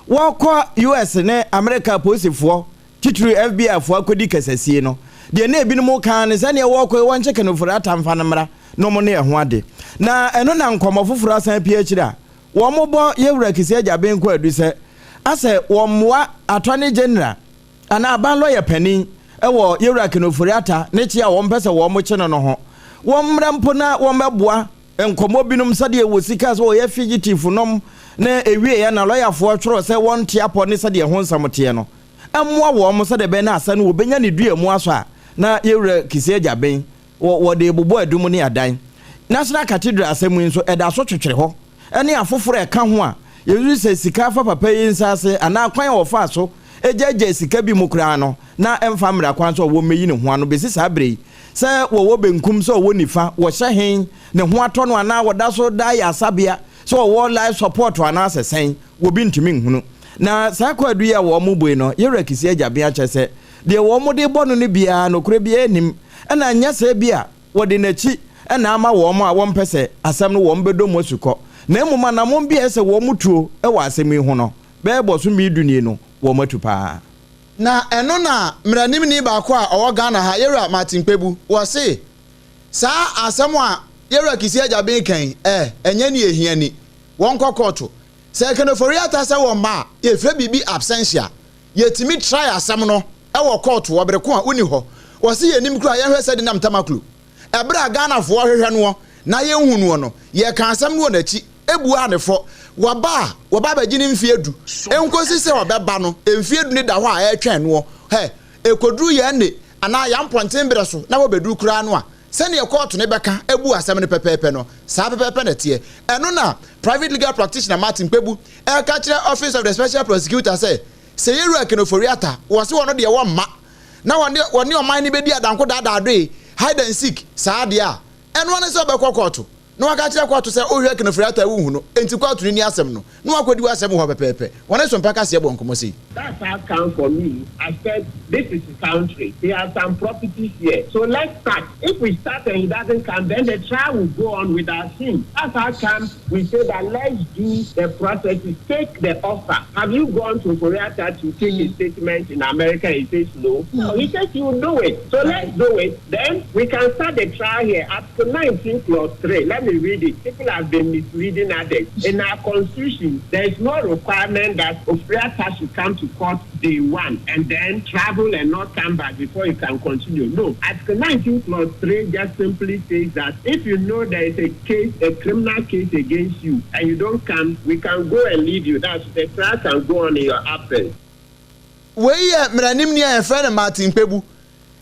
Speaker 6: wakọ US ne America posifo titru FBI fo akodi kasasie no de na ebi no mo kan ne sane wakọ wonche kenofurata mfa no mra no mo ne ho ade na eno na nkomo foforo asan pia kira wo mo bo yewura kisi ajaben ko adu se ase wo moa attorney general ana aban lawyer pani ewo yewura kenofuriata ne chia wo mpese wo mo chene no ho wo mra mpo na wo meboa enkomo binum sade wo sika so ye fugitive nom na ewie ya na lawyer fo tworo se won tia po ne sade ho nsamote no emmoa wo mo sade be na asa no wo benya ne dua mu aso a na yewura kisi ajaben wo de bobo adum ne adan National Cathedral asemu nso eda so twetwere ho ene afoforo eka ho a yesu se sika fa papa yinsase ana kwan wo fa so ejeje sika bi mukra no na emfa mra kwan so wo meyi ne ho ano besi sabre se wo benkum so wo nifa wo hyehen ne ho ato no ana woda so da ya sabia so wo life support ana sesen wo bi ntumi nhunu na sakwa adu ya wo mo boi no yewra kisi ajabe a chese de wo mo de bonu ne bia no kure bia enim ena nya se bia wo de nachi ena ama wo mo a wo mpese asem no wo mbedo mo sukọ na emoma na mo bi ese wo mutuo e wa asemi ho no be bo so mi dunie no wo matu pa
Speaker 2: na eno na mranim ni ba ko a owo Ghana ha yewra Martin Kpebu wo se sa asem a yewra kisi ajabe kan enye ni ehia ni won kokoto se kenofori atase wo ma ye fre bibi absentia yetimi try asem no e wo court wo bere ko a uni ho wo se ye nim kura ye hwese de nam tamaklu ebra Ghana fo hwehwe no na ye hunu no ye kan asem no na chi ebu anefo waba ba gini mfiedu enkosi se obeba no mfiedu ni da ho a etwen no he ekoduru ye ne ana ya mponten bere so na wo bedu kura no a se ne court ne beka ebu asem ne pepepe no sa pepepe na tie eno na private legal practitioner Martin Kpebu e ka kire office of the special prosecutor say yeru akenoforiata wo se wono de wo ma na woni oman ni bedi adanko dada ado hide and seek sa de a eno ne se obekọ court no aka kire kwatu se ohwe kenoforiata wu hu no enti kwatu ni asem no no akwadi asem ho pepepe wona so mpaka se bonkomo sei.
Speaker 9: That's how come for me. I said this is a country. There are some properties here. So let's start. If we start and it doesn't come, then the trial will go on without him. That's how come we say that let's do the process. Take the offer. Have you gone to Koreata to take a statement in America? He says no. No, he says you will do it. So let's do it. Then we can start the trial here. Article 19 clause 3. Let me read it. People have been misleading others. In our constitution, there is no requirement that Koreata should come to court day one and then travel and not come back before you can continue. No. Article 19 clause 3 just simply says that if you know there is a criminal case against you and you don't come, we can go and leave you. That's the trial can go on in your absence.
Speaker 2: We mranim ni e friend Martin Kpebu.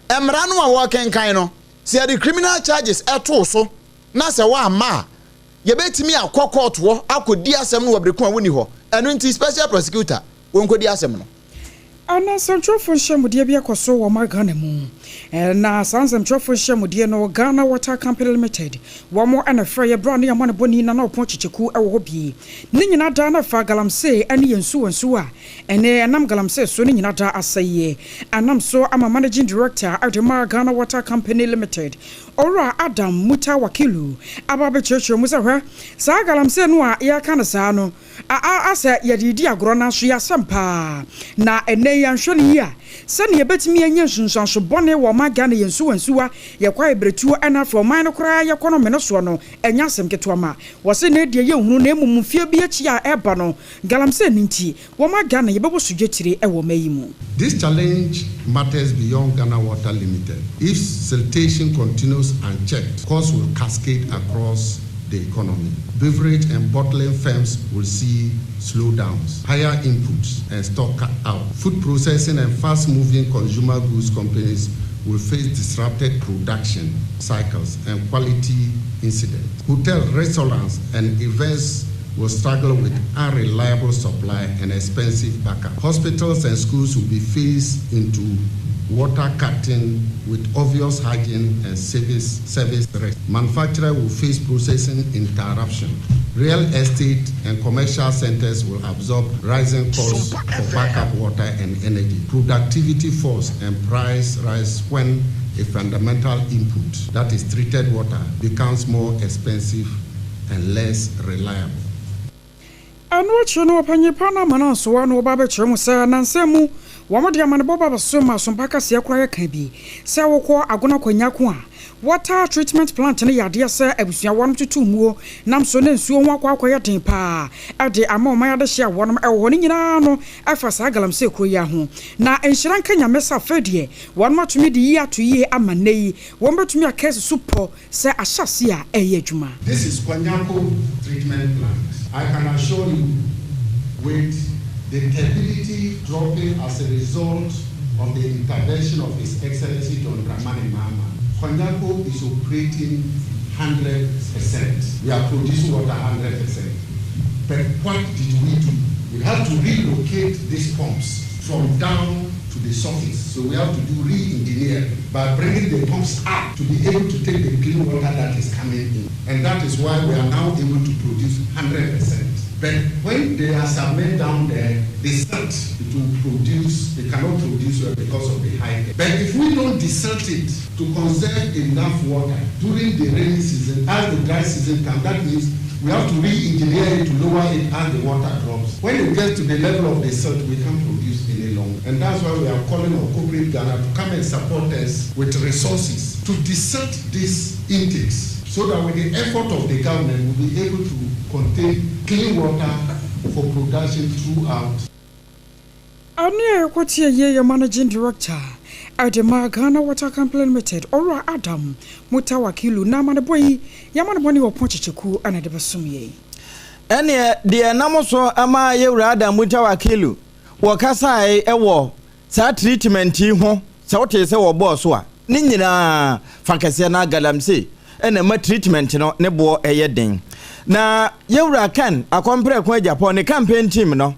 Speaker 2: Emra no a working kind no. See the criminal charges eto so. Na se wa ma. Ye betimi akọ court wo akodi asem no wobrekon woni ho. Eno nti special prosecutor wonkodi asem no.
Speaker 4: Ana santrofo hyemude bia koso wo magana mu. Na santrofo hyemude no Ghana Water Company Limited. Wo mo ana fra ye bra ne ya mane boni na opon chicheku e wo bi. Ni nyina da na fa galamse ane yensu a. Ene anam galamse so ni nyina da asaye. Anam so ama managing director Agyeiwaa Ghana Water Company Limited. Ora Adam Muta Wakilu ababe cheche musa hwe sa galamse no a ya kana sa no asa ya didi agro na so ya sampa na ene ya nhwene ya se ne betimi anya sunsanso bone wo maga na yensuwansuwa ye kwa ebretuo ana fo man no kra ye kono me no so no enya asem keto ma wo se ne de ye hunu na emumufie bi achi a eba no galamse ninti wo maga na ye bebo sugwetire e wo mayimu.
Speaker 10: This challenge matters beyond Ghana Water Limited. If siltation continues unchecked, costs will cascade across the economy. Beverage and bottling firms will see slowdowns, higher inputs and stock cut out. Food processing and fast-moving consumer goods companies will face disrupted production cycles and quality incidents. Hotel, restaurants and events will struggle with unreliable supply and expensive backup. Hospitals and schools will be phased into water cutting with obvious hygiene and service risk. Manufacturers will face processing interruption. Real estate and commercial centers will absorb rising costs for backup water and energy. Productivity falls and price rise when a fundamental input, that is treated water, becomes more expensive and less reliable.
Speaker 4: Anu chino panyepana mana so anu obabe chemu sa nansemu wamode amane boba so ma so mpaka se akura ya kan bi se wokọ agona kwanya ko a water treatment plant ne yade se abusua won tutu muo nam so ne nsuo ho akwa den pa ade ama o mayade hia wonum e wo ne nyina no afa sa galam se kro ya ho na enhira nkanya mesa fedie wonum atumi de yi atoyi amanei won betumi akese supo se ahyase a eye adwuma.
Speaker 10: This is Kwanyako treatment plant. I can assure you, with the turbidity dropping as a result of the intervention of His Excellency John Dramani Mahama, Kwanyako is operating 100%. We are producing water 100%. But what did we do? We have to relocate these pumps from down to the surface. So we have to do re-engineer by bringing the pumps up to be able to take the clean water that is coming in. And that is why we are now able to produce 100%. But when they are submerged down there, they silt. It will produce, they cannot produce well because of the high. But if we don't desilt it to conserve enough water during the rainy season, as the dry season comes, that means We have to re-engineer it to lower it as the water drops. When it gets to the level of the silt, we can't produce any longer. And that's why we are calling on corporate Ghana to come and support us with resources to desilt these intakes so that with the effort of the government, we'll be able to contain clean water for production throughout.
Speaker 4: Ania Kwatia Ye, Managing Director. Agyeiwaa Ghana Water Company Limited, Ora Adam, Mutawakilu, Namanaboi, Yamanaboni or Ponchiku, and Adebasumye.
Speaker 6: Ene de namoso ama Agyeiwaa Adam Mutawakilu, Wakasai ewo, sa treatment ho, sa wote se wo boss wa. Ni nyina fakase na galamse, ene ma treatment no ne bo eyeden. Na Agyeiwaa kan akompre kwa Japan ne campaign team no.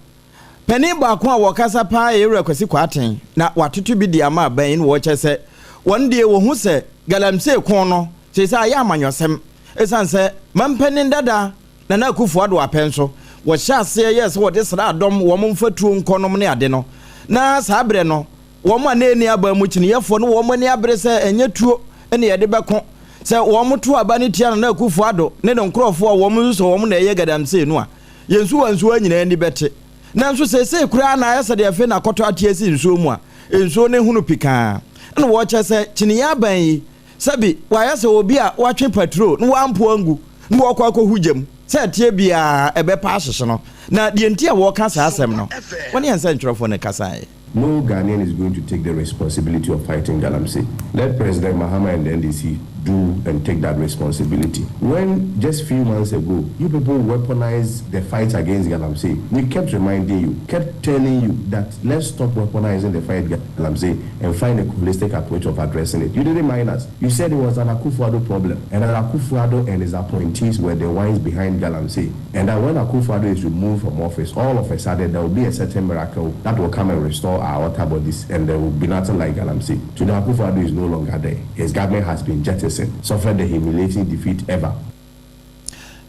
Speaker 6: Penny baako a wakasa pa Agyeiwaa kwasi kwaten na watoto bi di ama ban wo chese one day wo hu se galamse kon no se sa ya amanyosem esanse mampeni dada na Akufo-Addo apenso wo hyase yes wo de sra adom wo mfatuo nkonom ne ade no na sabre no wo ma na eni aba mu kini yefo no wo ma ni abre se enye tuo ene ye de beko se wo moto aba ne tia na Akufo-Addo ne de nkrofo wo mu so wo na ye galamse no a yensu wansu anyina ani bete nanso sese kura na ayesa de afi na koto atiesi nsuo mu a nsuo ne hunu pika na wo chese chiniya ban yi sabi wa ayesa obi a watwe patrol no ampo angu no wo kwa hugem se tie bia ebe pa ahye no na de ntia wo ka sa asem no woni ensa ntwerofo ne kasa.
Speaker 11: No Ghanaian is going to take the responsibility of fighting Galamsey. Let President Mahama and the NDC do and take that responsibility. When just a few months ago, you people weaponized the fight against Galamsey, we kept reminding you, kept telling you that let's stop weaponizing the fight against Galamsey and find a holistic approach of addressing it. You didn't mind us. You said it was an Akufo-Addo problem, and that Akufo-Addo and his appointees were the ones behind Galamsey, and that when Akufo-Addo is removed from office, all of a sudden there will be a certain miracle that will come and restore our water bodies, and there will be nothing like Galamsey. Today, Akufo-Addo is no longer there. His government has been jettisoned, suffered the humiliating defeat ever.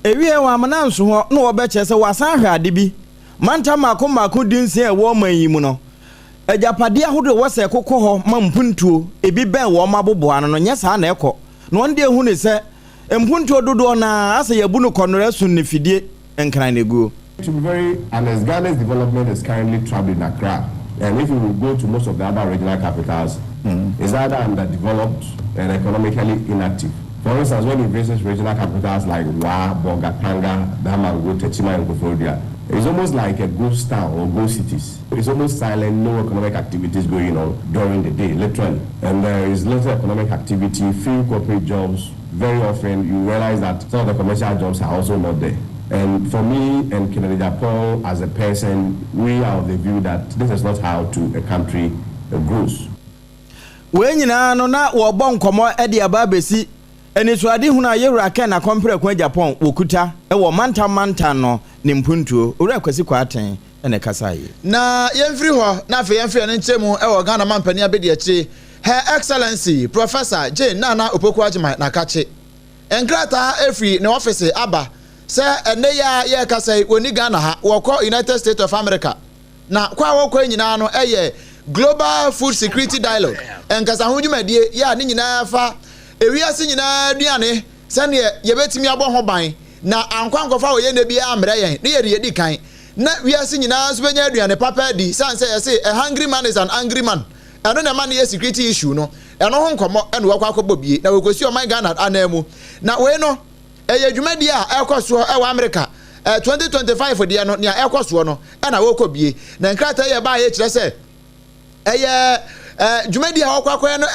Speaker 6: Ewie wa mananso ho no obeche se wasan hwa ade bi manta mako dinse e wo manyi no ajapade ahodo wo se kokko ho mampuntuo ebi ben wo mabobo ano no nyesa na ekọ no onde hu ne se mpuntuo dodo na ase yabu no konora sun ne fidie enkran ne guo.
Speaker 11: To be very honest, Ghana's development is currently trapped in Accra, and if you will go to most of the other regional capitals, it's either underdeveloped and economically inactive. For instance, when you visit regional capitals like Wa, Bogatanga, Damango, Techima, and Kofodia, it's almost like a ghost town or ghost cities. It's almost silent, no economic activities going on during the day, literally. And there is little economic activity, few corporate jobs. Very often, you realize that some of the commercial jobs are also not there. And for me and Kennedy Paul, as a person, we are of the view that this is not how a country grows.
Speaker 6: When you know, na wabon komo edi ababesi, eni swadi huna Agyeiwaa ken na kompre kwa Japan okuta ewo manta no ni mpuntuo ore kwasi kwa aten ene kasaye
Speaker 2: na yemfiri ho na afi yemfiri ne nchemu ewo Ghana mampani abedi achi Her Excellency Professor Jane Nana Opoku Agyemang na kache enkrata efri ne office aba se ene ya ye kasai woni Ghana ha woko United States of America na kwa woko nyina no eye Global Food Security Dialogue enkasa ho dwumadie ya ne nyina fa ewiase nyina duane sane ye betimi abo ho ban na ankwankofa wo ye na bi amre yen ne ye di kan na wiase nyina so benya aduane papa di sanse ye say a hungry man is an angry man eno na man ye security issue no eno ho nkomo eno wakwa akobọ bie na wekosi o man Ghana anamu na we no eye dwumadi a ekoso e wa America 2025 de no nia ekoso no na woko bie na nkrata ye ba ye kire se eye dwumadi a wakwa no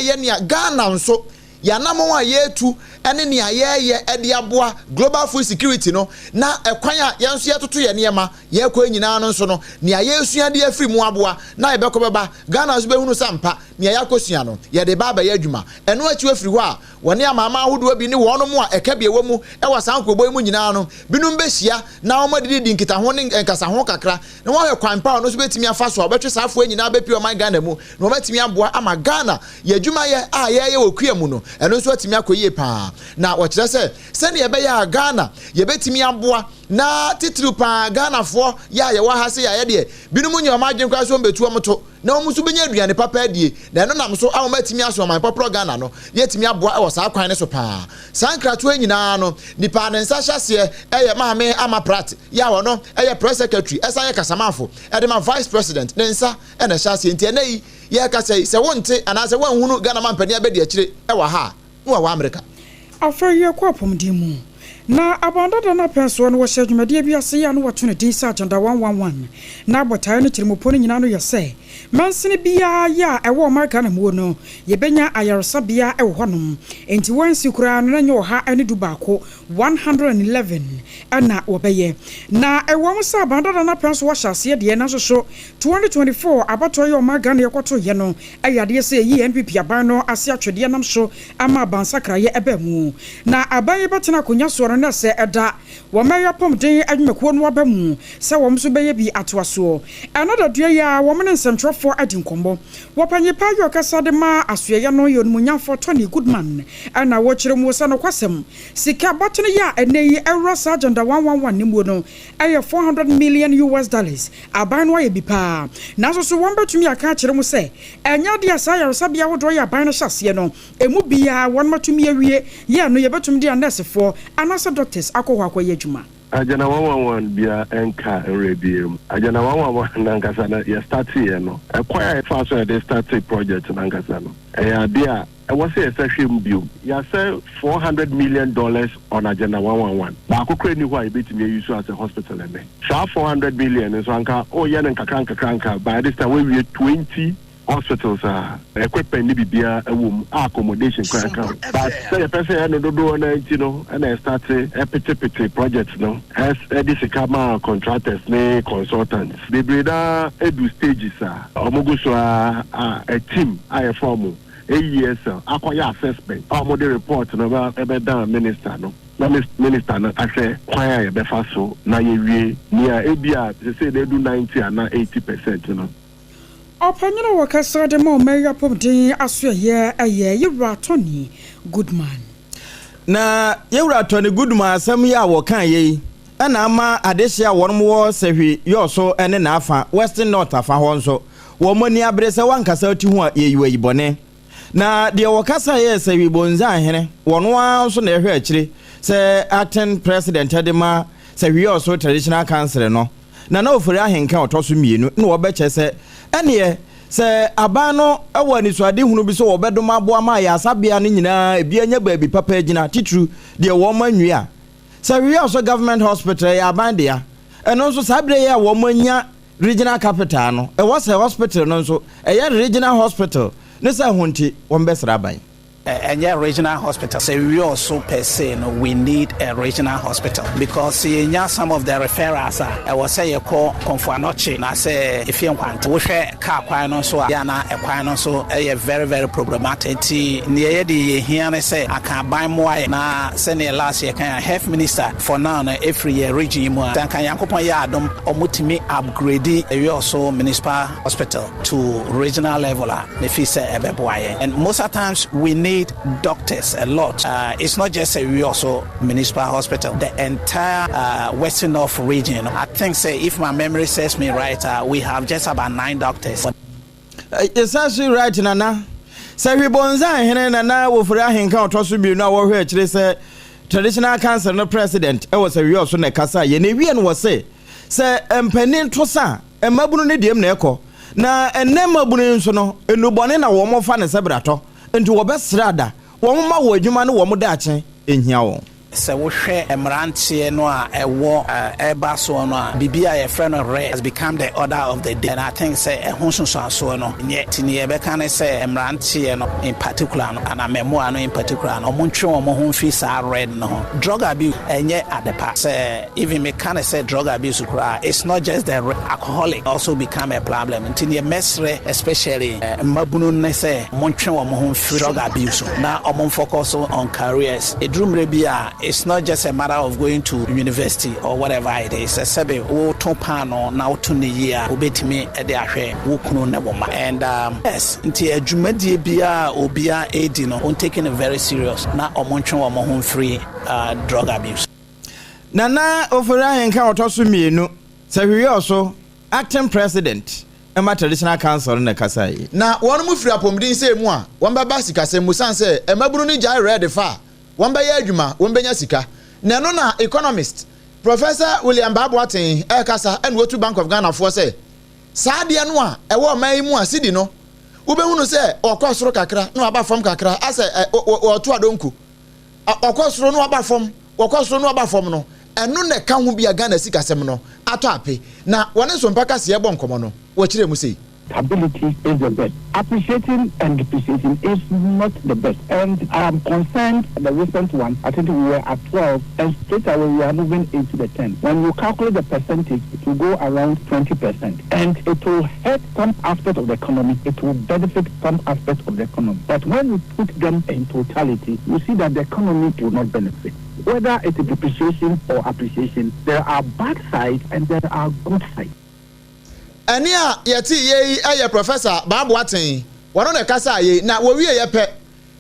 Speaker 2: ye nia Ghana nso ya namo a yetu ene ne ayeye ede aboa global food security no na ekwan a yenso yetoto ye niema ye kwa nyina no nso no ne ayesua de afiri mu aboa na ye bekọ beba Ghana so behunu sampa ne ayakosua no ye de baba ye adwuma eno achi afiri ho a woni amama ahodo bi ne wono mu a ekabie wemu e wasan kobo mu nyina no binum behia na omodidi di nkita ho ne nkasa ho kakra ne wo kwan pa no so betimi afa so obetwe safo nyina bepi o man Ghana mu no betimi aboa ama Ghana ye adwuma ye a ye wokuamu no ɛno nso atimi akɔyie paa na wɔkyerɛ sɛ sɛne yɛbɛyɛ a Ghana yɛbɛtimi aboa na titiri paa Ghana foɔ yɛ yɛwɔ ha se yɛ deɛ binom nyɛ ɔma adwen kwa so mbetu ɔmoto na ɔmo so benya aduane papa adie na ɛno nam so awoma atimi aso ɔman popro Ghana no yɛtimi aboa ɛwɔ saa kwan ne so paa sankrato nyinaa no nipa ne nsa hyɛseɛ ɛyɛ maame ama prat yɛ wɔ no ɛyɛ press secretary ɛsan yɛ kasamafo ɛde ma vice president ne nsa ɛna hyɛseɛ nti ɛna yi yɛ ka sɛ wonte anaasɛ wanhunu Ghana mampani abɛdi akyire ɛwɔ ha no wɔ America
Speaker 4: afa yɛ kɔ apɔmden mu na Apam Dadaa na penso no wɔhyɛ dwumadie bi ase ya no wɔto ne din sa agenda 111 na abotae no kyerɛmopɔ no nyina no yɛ sɛ mansene bia ya ɛwɔ America na muo no yɛbɛnya ayaresa bia ɛwɔ hɔnom enti wansi kura no na nyɛ ɔha ani du baako 111 ɛna wɔbɛyɛ na ɛwɔ mo sa Apam Dadaa na penso wɔhyɛ ase deɛ na so 2024 abatɔ yɛ America na yɛkɔto yɛ no ɛyɛ adeɛ sɛ yi NPP aban no ase atwedeɛ nam so ama abansakraeɛ ɛbɛ mu na aban yɛbɛtena konya so na sɛ ɛda wɔmɛyɛ pɔmden adwumakuo no aba mu sɛ wɔm so bɛyɛ bi atoasoɔ ɛna dadua ya wɔm ne nsɛmtwerɛfoɔ adi nkɔmmɔ wɔpanye pa yɛ ɔkasa de ma asoɛyɛ no yɛ onumunyamfo Tony Goodman ɛna wɔkyerɛ mu sɛ no kwasɛm sika bɔtene yɛ ɛnɛ yi ɛwura sa agenda 111 ne mu no ɛyɛ $400 million aban no ayɛ bi paa nanso so wɔn bɛtumi aka kyerɛ mu sɛ ɛnya de asa yaresa bia wodɔ yɛ aban no hyɛseɛ no emu bia wɔn matumi awie yɛ no yɛbɛtumi de anessefoɔ anasa doctors akɔhɔ akɔyɛ adwuma
Speaker 12: Agenda 111 bia enka enrebiem. Agenda 111 nankasa na ya start here no. Acquire fast so they start project nankasa no. Dia I was say a session view. Ya say $400 million on Agenda 111. Ba ko kre ni ho a bit me use as a hospital eme. Sha 400 million so anka ya nkanka by this time we 20 hospitals equipment ni bibia awum accommodation kwanka but say the person no do na ntino na start pete projects no as this kama contractors ne consultants they breda edu stages omogo so a team I form years akoya assessment omo report no be down minister no na minister no ase kwan ya be fa so na ye wie nia ebia say they do 90 and 80% no Opanyina
Speaker 4: wakasa de mo meya pɔmden asoɛyɛ ɛyɛ Agyeiwaa Tony Goodman
Speaker 6: na Agyeiwaa Tony Goodman asɛm yi a wɔka yɛ ɛna ama adehye a wɔn wɔ sɛhwe yɔso ɛne na afa Western North afa hɔ nso wɔn mani abere sɛ wankasa ti ho a yɛyiwa yibɔne na deɛ wɔkasa yɛ sɛhwe bonza ahene wɔn wa nso na ɛhwɛ akyire sɛ acting president Edema sɛhwe yɔso traditional council no na ofori ahenka ɔtɔ so mienu na wɔbɛkyɛ sɛ ɛneɛ sɛ abano ɛwɔ ni so ade hunu bi so wɔbɛdom aboa ma ya asabea ne nyinaa ebi anya baabi papa agina titru deɛ wɔn manwi a sɛ wi also government hospital ya abandea ɛno nso sabere ya wɔn manya regional capital no ɛwɔ sɛ hospital no nso ɛyɛ regional hospital ne sɛ honti wɔn bɛsra aban
Speaker 13: and yeah, regional hospital. So we also per se, we need a regional hospital because some of the referrals I was say you call Confuanochi. I say if you want to share car quino so yana a quino so a very problematic. Near the here say I can buy more na send last year can health minister for now every year regime. Then can yakupon yadum or mutimi upgrade a also municipal hospital to regional level. If you say and most of the times we need doctors a lot. It's not just we also municipal hospital. The entire Western North region. I think say if my memory serves me right, we have just about 9 doctors.
Speaker 6: It's actually right, Nana. Say we bonza hene nana wo fura henka otoso bi na wo hwe akire say traditional council no president e was a we also na kasa ye na wie no wo say empanin to sa emabunu ne dem na ekọ na enemabunu nso no enubone na wo mo fa ne sebrato nti wo besrada wo ma wo adwuma no wo mo da achen ehia wo
Speaker 13: se wo hwe emrantie no a ewo eba so no a bibia ye friend has become the order of the day and I think say ehunsunso so no yet ni e be kan say emrantie no in particular no and memoir no in particular no montwe wo ho fi sa red no drug abuse enye adepa say even me can say drug abuse it's not just the alcoholic also become a problem until you mesre especially mabunu ne say montwe wo ho fi drug abuse na omon focus on careers edrumre bia it's not just a matter of going to university or whatever it is. Sebe wo to pano na to ne year obetimi e de ahwe wo kunu ne boma. And yes, nti adwumadie bia obia edi no on taking it very serious. Na omontwe wo mo free drug abuse.
Speaker 6: Nana ofura henka otoso mienu. Se hwe also acting president Emma traditional council na kasai.
Speaker 2: Na wonu mu free apomdin se mu a won ba ba sika se musan se emaburu ni jai ready fa. Won ba ye adwuma won benya sika. Na no na economist Professor William Babwatin kasa and Wotu Bank of Ghana for say saade no a e wo man mu asidi no ubehunu se okosoro kakra no aba fam kakra ase oto adonku okosoro no aba fam okosoro no aba fam no eno ne ka ho bia Ghana sika sem no ato ape na wone so mpaka se ebo nkomo no wo kire mu sei
Speaker 14: ability is the best. Appreciating and depreciating is not the best. And I am concerned the recent one, I think we were at 12 and straight away we are moving into the 10. When you calculate the percentage, it will go around 20%. And it will hurt some aspect of the economy. It will benefit some aspect of the economy. But when you put them in totality, you see that the economy will not benefit. Whether it is depreciation or appreciation, there are bad sides and there are good sides.
Speaker 2: Ania yeti ye aye Professor Babwatin wano ne kasa ye na wo wie ye pe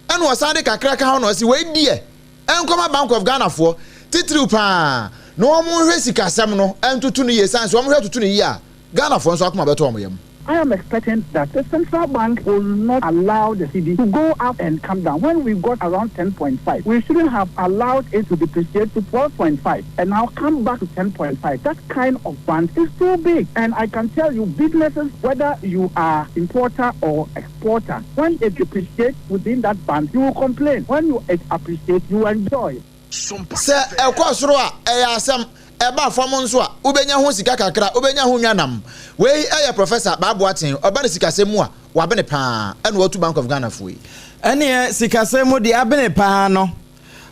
Speaker 2: eno osande kakra ka ho no si we die enkoma Bank of Ghana for titiri pa no omo hwe sika sem no entutu no ye sanse omo hwe tutu no ye a Ghana for nso akoma beto omo yam.
Speaker 14: I am expecting that the central bank will not allow the cedi to go up and come down. When we got around 10.5, we shouldn't have allowed it to depreciate to 12.5 and now come back to 10.5. That kind of band is too big. And I can tell you, businesses, whether you are importer or exporter, when it depreciates within that band, you will complain. When you appreciate, you enjoy.
Speaker 2: Se ekosoro a eyasem eba fom nso a ubenya ho sika kakra ubenya ho nwanam we eye Professor Babwatin obane sikasemu a wabene pa ene Wotu Bank of Ghana fuyi
Speaker 6: ene sikasemu de abene pa no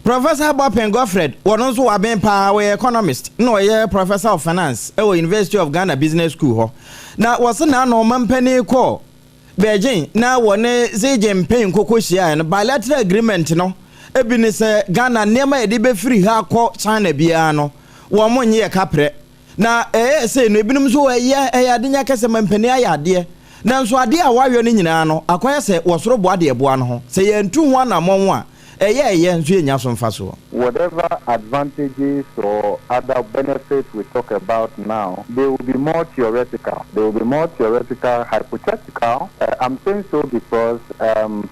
Speaker 6: Professor Bopen Godfred wono nso wabene pa we economist no ye Professor of Finance e University of Ghana Business School ho na wose na no mampani ko Beijing na wone Xi kokohia no bilateral agreement no ebi ne se Ghana nema e de be free ha ko China bia no wo mo nye kapre na se no ebinum so adenya kese mampani ayade na nso ade a wawe no nyina no akoya se wosoro bo ade ebo ano ho se ye ntu ho na monwo a nso enya so mfa so.
Speaker 15: Whatever advantages or other benefits we talk about now, they will be more theoretical. They will be more theoretical, hypothetical. I'm saying so because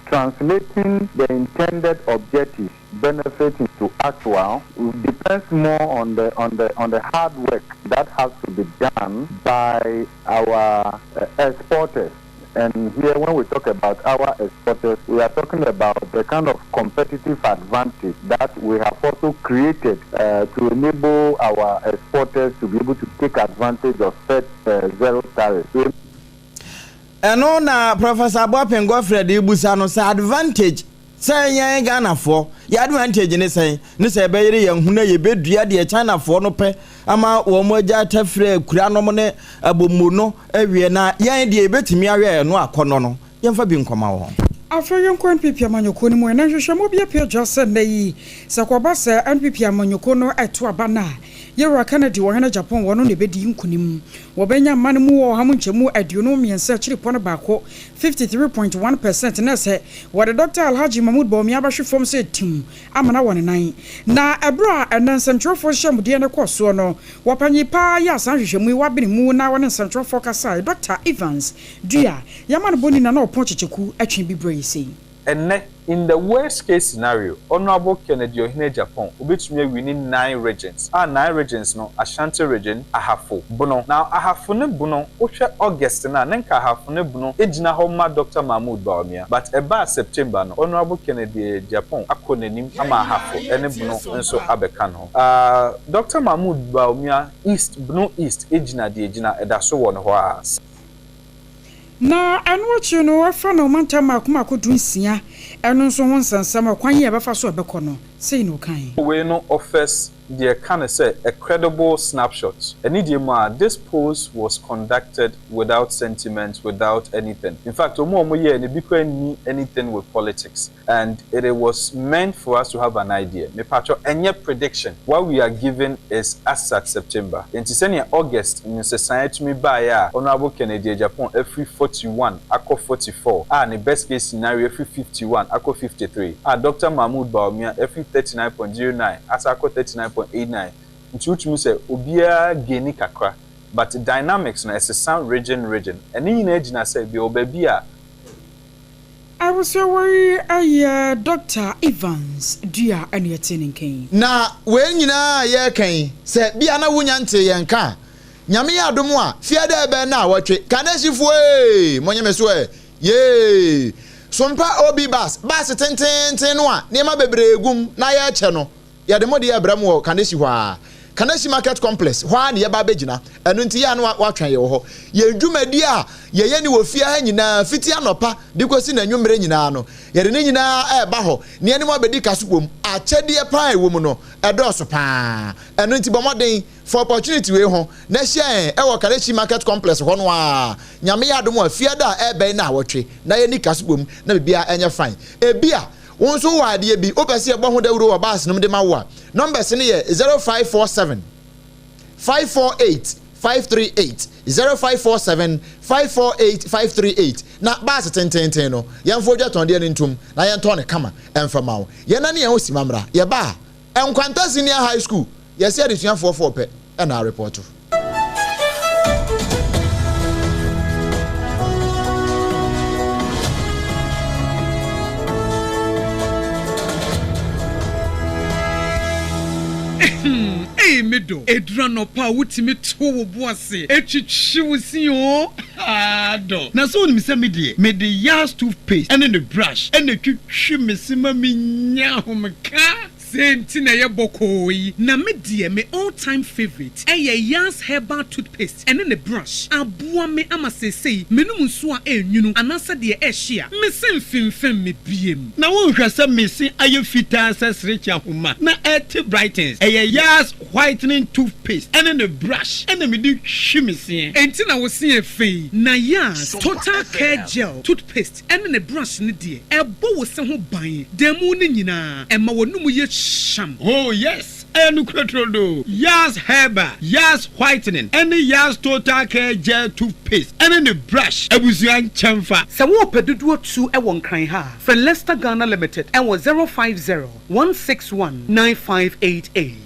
Speaker 15: translating the intended objectives, benefit into actual, depends more on the hard work that has to be done by our exporters. And here, when we talk about our exporters, we are talking about the kind of competitive advantage that we have also created to enable our exporters to be able to take advantage of set zero tariffs.
Speaker 6: And on Professor Bopen Godfred Ibusano say advantage. Say yan Ghana for your advantage ni say be yan huna ye bedua de China for no pe ama wo moja tafre kura no ne abomu no awie na yan de betimi awe no akono no yemfa bi nkoma wo
Speaker 4: afro yonkon pipia manyoko ni mo na hwehwe mo bia pia jose na yi sakoba se npipia manyoko no eto abana Yera Canada wo Japan wono ne bedi nkunim wo benya man mu wo ha munchemu aduonu miensa chiri pon baako 53.1% na se wo Dr. Alhaji Mahmoud Bawumia bahwe fom se tim amana won nan na ebra ensentropho hyemude ne koso no wo panyi pa ya san hwehwemu wa bene mu na won ensentropho kasa Dr. Evans Dua yaman boni na opon checheku atwe bibre sei
Speaker 16: enne in the worst case scenario, Honorable Kennedy Ohene Japan obetumi winning 9 regions. 9 regions no Ashanti region ahafo bono. Now ahafo ne bono ohwe August na nenka ahafo ne bono ejina ho ma Dr. Mahmoud Bawumia. But eba September no Honorable Kennedy Japan akonanim ama ahafo ene bono nso abeka no. Dr. Mahmoud Bawumia East bono East ejina de ejina edaso won ho a.
Speaker 4: Na anwochi no afa no mantama akoma kodunsia eno nso ho nsansam kwan ye befa so obekọ no Say no kind.
Speaker 16: We no offers the kind of say a credible snapshot. And this poll was conducted without sentiment, without anything. In fact, anything with politics. And it was meant for us to have an idea. Any prediction, what we are given is as at September. In August, in society, Honorable Kennedy Japan, every 41, Ako 44. And the best case scenario, every 51, Ako 53. Dr. Mahmoud Baumia, every 39.09, as Ako 39.89. Which means Obia Geni Kakra. But the dynamics na is sound region. And in age na say be obebia.
Speaker 4: I was worried Dr. Evans dear and your tinning king.
Speaker 2: Na when you na ye ken say bia na wunyante yenka. Nyame ya domo a fia da be na watwe. Kanasifo monye meso ye. Sompa obi bas tenten no a nema bebre egum na ye che no. Ya de modi abram wo kanasi hwa. Kanasi market complex hwa na ye ba begina enu nti ya no watwan ye ho ye dwumadi a ye ye ni wo fia ha nyina fiti anopa de kosi na nwumre nyina no ye de nyina e ba ho ne eni mo bedi kasopom a chede pa e wo mu no e do so pa enu nti bomoden for opportunity we ho na hia e wo Kanasi market complex ho no a nyame ya dom a fia da e ben na wotwe na ye ni kasopom na bibia enye fine e bia won so wade bi opese e bo ho dawuro wa bas no de ma wo a numbers ne ye 0547 548 538 0547 548 538 na bas tenten no yemfo dwaton de ntum na yento ne kama emfama wo ye na ne ye osimamra ye ba enkwanta senior high school ye se adesuafo 4 pe e na report.
Speaker 17: Medo edrano pa wutimi to wo boase etwitwi wusi o ado na so nim se mede yas toothpaste and the brush and etwitwi mesima minya homka Sentina ye bokoi na me me all time favorite yas herbal toothpaste and then the brush aboa me amasese menum nso a enwunu anasa de ehia me semfemfem me biem na won hwese mesi aye fita sesrecha homa na et brightens yas whitening toothpaste and then the brush and me di hwimese entina wo se efei na yas total care gel toothpaste and then the brush ne de ebo wo se ho ban demu ne nyina ema wonum ye sham. Oh yes, and Crotrodo, Yas Herbal, Yas Whitening, and the Yas Total Care Gel Toothpaste, and then the brush, a Buzian Chamfa.
Speaker 18: Sawo Pedudu 2 a 1 crying ha. For Leicester Ghana Limited, and was 050 161 9588.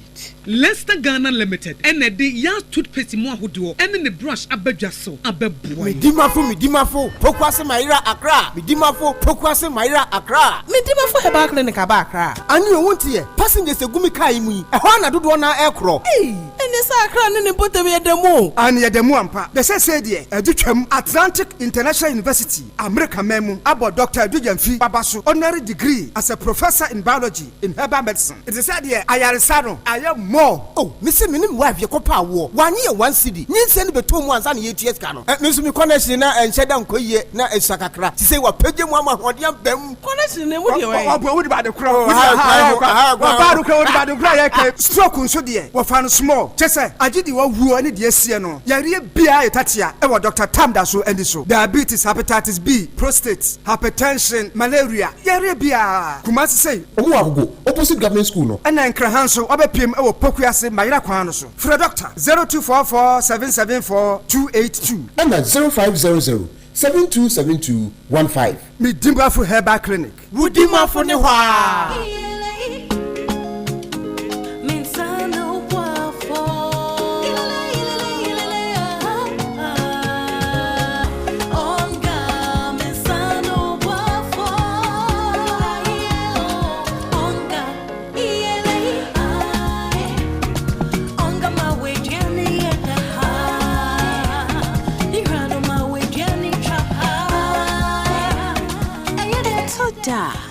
Speaker 17: Leicester Ghana Limited and the yas toothpaste mo ahodo and the brush abedwaso abeboy
Speaker 19: midimafo pokwase maira akra midimafo pokwase maira akra
Speaker 18: midimafo heba clinic aba akra
Speaker 19: ani wontie passengers egumi kai mu e ho na dodo na ekro
Speaker 18: ene sa akra ne botem yedemu
Speaker 19: ani yedemu ampa de se de adutwam Atlantic International University America memu abo Dr. Adujamfi babaso honorary degree as a professor in biology in herbal medicine it is said here ayaresano ayam oh missy minim wife yekopa wo wanye 1 cedi nyinse ne beto mu ansa ne yetues ka no nso mi connection na enhyeda nkoye na esakakra ti say wa pagye mu amahodiam bam
Speaker 18: connection ne wo de wai
Speaker 19: obo wo de ba de kra wo ba do kra wo de ba de kra ye ka stroke nso de wo fa no small chese agidi wa wuo ne de asie no yare bia etatia e wo Dr. Tamda so endi so diabetes hepatitis B prostate hypertension malaria yare bia kumasi say
Speaker 20: omo agogo opposite government school no
Speaker 19: ena nkra hanso obepiem e wo pokuase mayira kwan no so fra doctor 0244 774 282
Speaker 20: and 0500 727215
Speaker 19: Midimafo Herbal Clinic
Speaker 18: Wudimafo ne hwa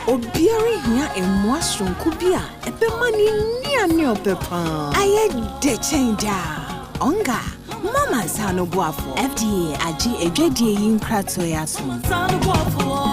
Speaker 21: Obiari hia emwasron kubia ebemani ni ani opepa aye de change onga mama sano boafo FDA Agyeiwaa yinkrato yaso sano boafo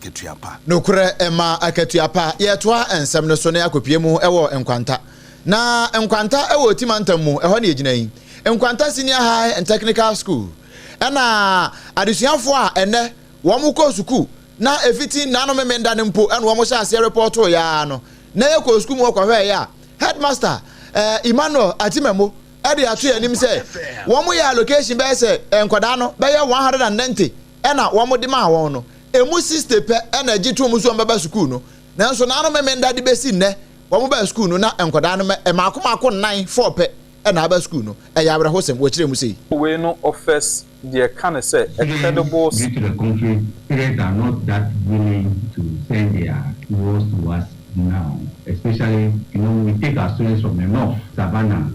Speaker 1: aketuapa
Speaker 2: nokure ema aketuapa yetoa ensem no so na yakopie mu ewo enkwanta na enkwanta ewo timantam mu eho na egina yi enkwanta senior high and technical school ena adesuafo a ene wo mu ko suku na efiti nano memenda ne mpo ena wo mo sha ase report o ya no na yeko school mu ko hwe ya headmaster Emmanuel Atimemo ede ato yanim se wo mo ya allocation be se enkwada no be ye 190 ena wo mo de ma won no emu sister pe ena gitu mu so mbaba school no nanso nano memenda de besi ne wo mo ba school no na enkwada no makoma 9 4 pe ena aba school no ya abra hosem wo kire mu sei
Speaker 16: we no offers the can say incredible
Speaker 22: due to the country parents are not that willing to send their towards to us now, especially we take our students from the north, Savannah,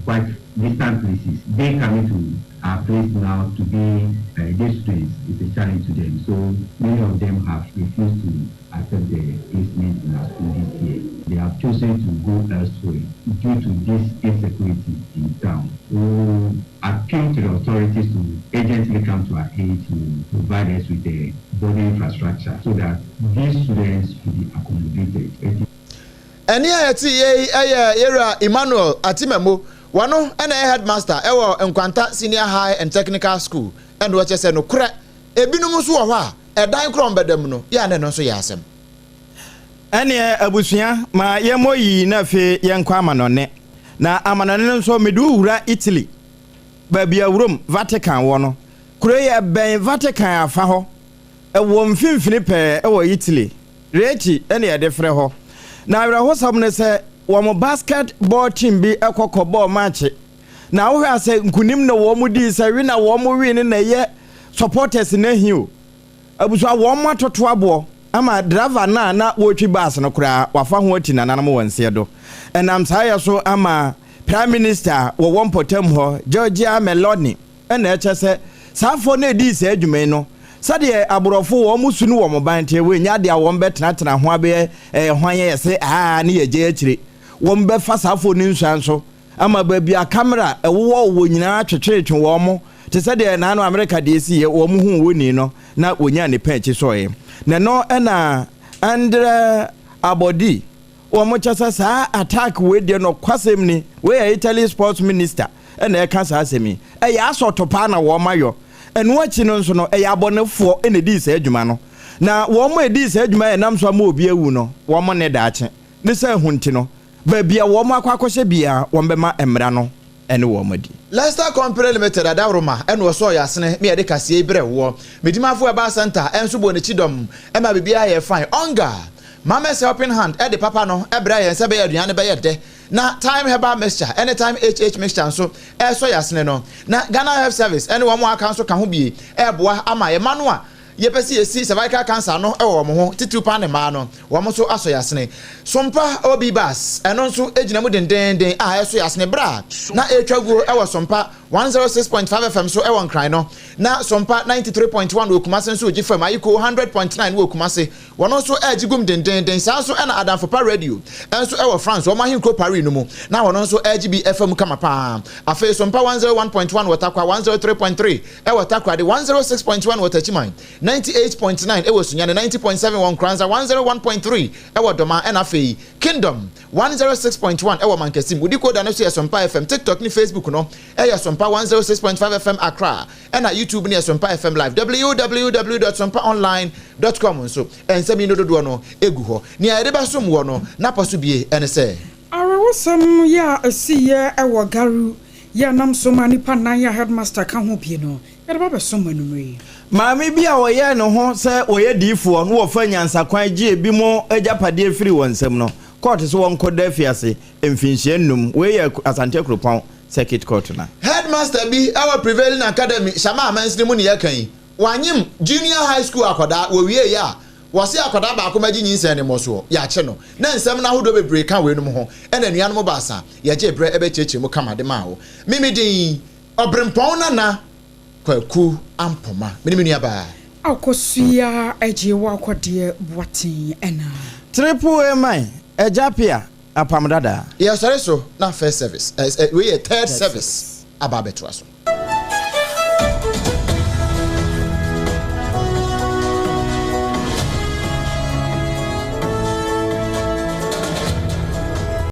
Speaker 22: quite distant places. They come into our place now to be these students. It's a challenge to them. So many of them have refused to accept the placement in our school this year. They have chosen to go elsewhere due to this insecurity in town. We appeal to the authorities to urgently come to our aid to provide us with the body infrastructure so that these students will be accommodated.
Speaker 2: Eni ayati era Emmanuel Atimemo wano ena headmaster ewo enkwanta senior high and technical school and what you say no kure ebinum so wo ha edan krom bedam no ya ne no so ya asem
Speaker 6: ene abusua ma yemoyi na fe yenkwa amanone na amanone nso medu wura Italy ba bia wurum Vatican wo no kure ye ben Vatican afa ho ewo mfimfini pe ewo Italy rechi ene ye defre ho na awra ho sabne se wo mo basketball team bi ekoko ball match na wo hwa se nkunim na wo mo di se wi na wo mo wi na ye supporters na hiu abusua wo mo atoto abo ama driver na wo twi bus no kura wafa ho ati na nanam wonse do enam saya so ama prime minister wo wompotam ho Georgia Meloni na eche se safo na edi se adwume no sade aborofo wo musunu wo mobante we nya de wo mbetena ho abe hwan ye se ne ye je akire wo mbe fa safo ni nsanso ama ba bia camera wo nyina twetwetwe wo mo te sade na no America de si ye wo mu hu woni no na wonya ne panchi soye na no na Andre Abodi wo mo chasa sa attack we de no kwasem ni we Italy sports minister na e kan sa asemi ya asotopa na wo mayo enu achi no nso no ya abonefo ene di se adwuma no na wo mo edi se adwuma e nam so ma obi awu no wo mo ne daache ne se hunti no ba bia wo mo akwakoshe bia wo mbema emra no ene wo madi
Speaker 2: Leicester Company Limited adawroma ene wo so yasene me ye de kase ibre wo medimafo eba center enso bo ne chidom ema bibia ye fine onga Mama's helping hand de papa no ebra ye se be aduane be ye de na time herbal mixture anytime HH mixture so so yasene no na Ghana Health Service ene wo mo aka so ka ho bie boa ama ye manu a ye pese ye si cervical cancer no wo mo ho titupa ne ma no wo mo so aso yasene Sompa obi bas eno so ejina mu dendenden so yasene bra na etwaguo wo Sompa 106.5 FM so won cry no na Sompa 93.1 wo Kumase so ogifam ayiko 100.9 wo Kumase wono so agigum dendenden sa so na Adamfo Pa radio enso wo France wo mahin ko Paris no mu na wono so AGB FM kama pa afa Sompa 101.1 watakwa 103.3 watakwa de 106.1 watachiman 98.9 ewo sunyane 90.7 Kranza 101.3 ewo doma enafe Kingdom 106.1 ewo Mankesim udiko da no so Sompa FM TikTok ni Facebook no Sompa 106.5 FM Accra and at YouTube near Sompa FM Live www.sompaonline.com so and semi no do no eguho ni areba som wo no na paso bie ene se
Speaker 4: arawosam ya asiye ewo garu ya nam so mani pa nan ya headmaster kan ho bie no ereba be so manumri
Speaker 6: maami bia wo ye no ho se wo ye difo no wo fa nyansa kwan gie bi mo ajapade afiri wonsam no court so won koda fiase emfinhye num we ye Asante Kropon circuit court na
Speaker 2: headmaster bi our prevailing academy shama amansini mu ne yakan wanyim junior high school akoda wo wie ya wo se akoda ba akomaji nyinsa ne moso ya che no na nsem na hodo bebre kan we num ho ena nuanom baasa ya je bre ebe cheche mu kamade ma wo mimidin Obrempong na kwaku ampoma minimia ba
Speaker 4: akosua Agyeiwaa akode boatin ena
Speaker 6: triple am Agyeiwaa Apam Dadaa
Speaker 2: yes sorry so na first service we third service ababeto aso